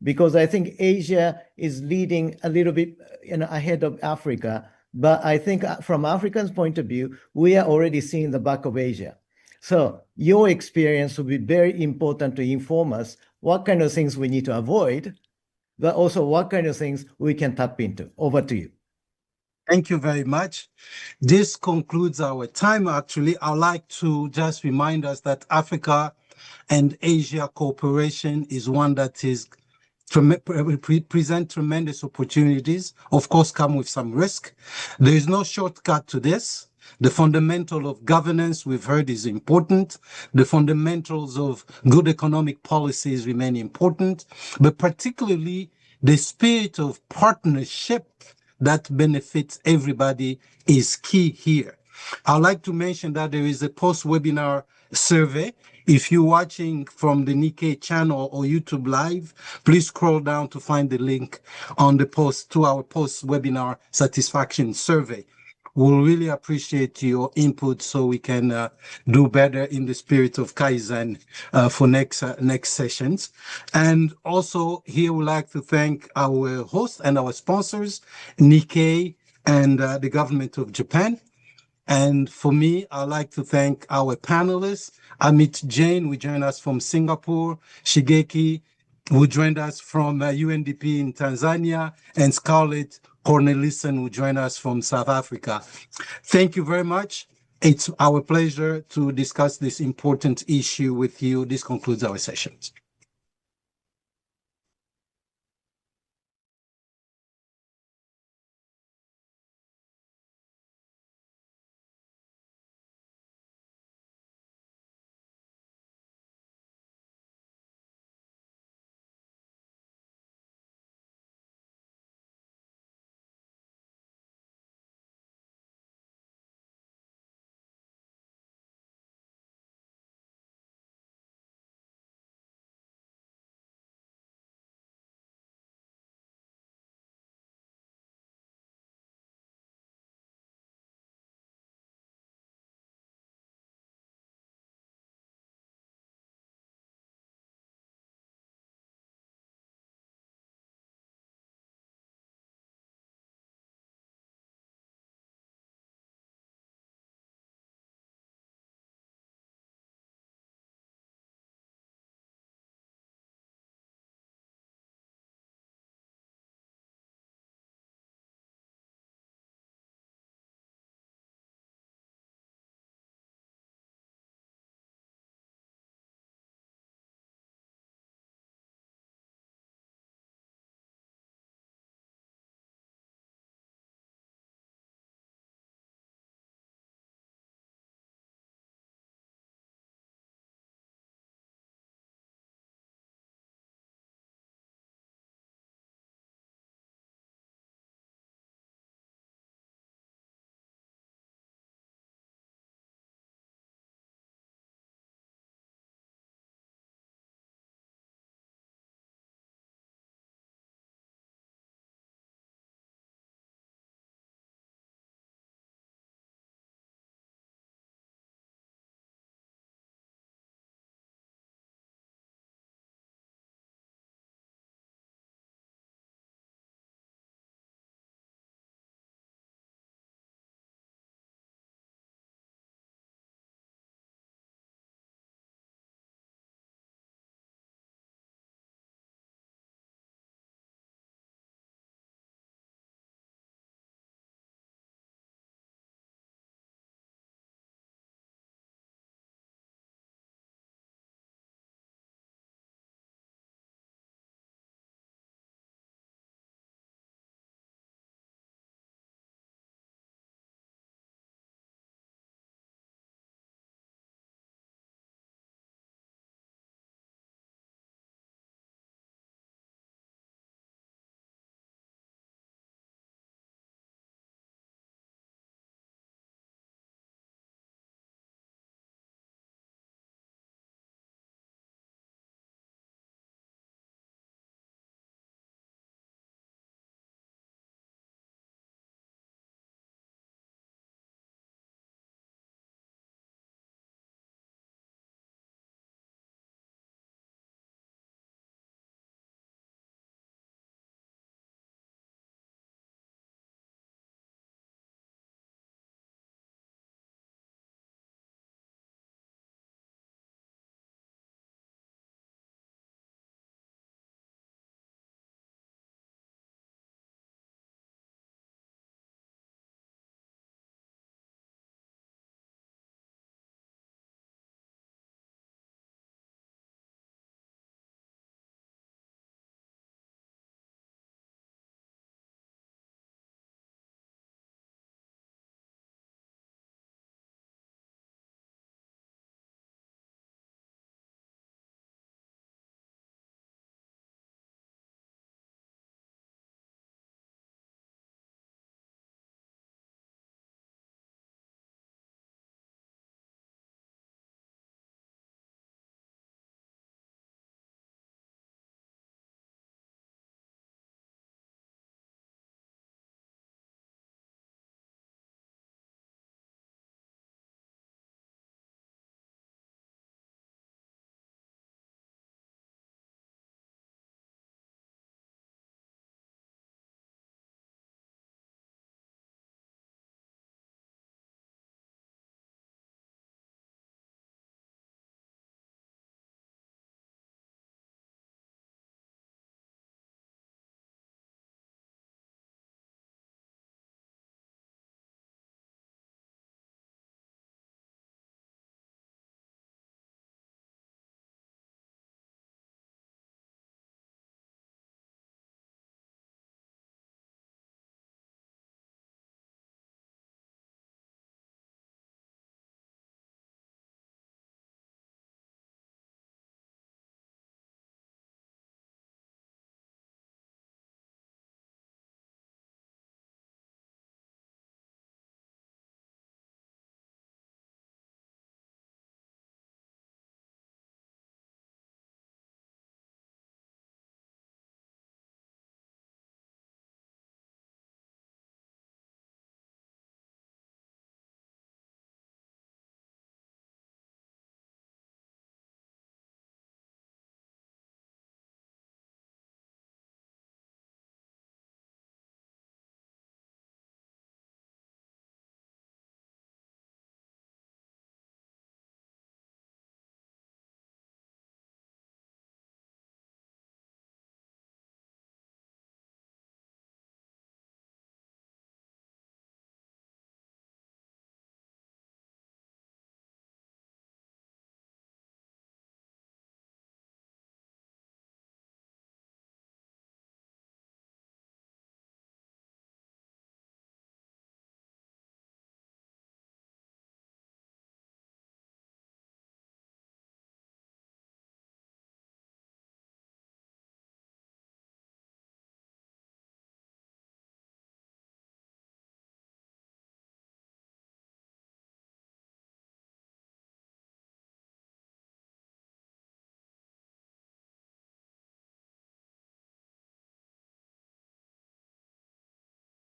because I think Asia is leading a little bit ahead of Africa. But I think from Africans' point of view, we are already seeing the back of Asia. So your experience will be very important to inform us what kind of things we need to avoid, but also what kind of things we can tap into. Over to you. Thank you very much. This concludes our time. Actually, I'd like to just remind us that Africa and Asia cooperation is one that is present tremendous opportunities, of course, come with some risk. There is no shortcut to this. The fundamental of governance, we've heard, is important. The fundamentals of good economic policies remain important, but particularly the spirit of partnership that benefits everybody is key here. I'd like to mention that there is a post-webinar survey. If you're watching from the Nikkei channel or YouTube Live, please scroll down to find the link on the post to our post-webinar satisfaction survey. We'll really appreciate your input so we can do better in the spirit of Kaizen for next sessions. And also here we'd like to thank our hosts and our sponsors, Nikkei and the government of Japan. And for me, I'd like to thank our panelists, Amit Jain, who joined us from Singapore, Shigeki, who joined us from UNDP in Tanzania, and Scarlett Cornelissen, who joined us from South Africa. Thank you very much. It's our pleasure to discuss this important issue with you. This concludes our sessions.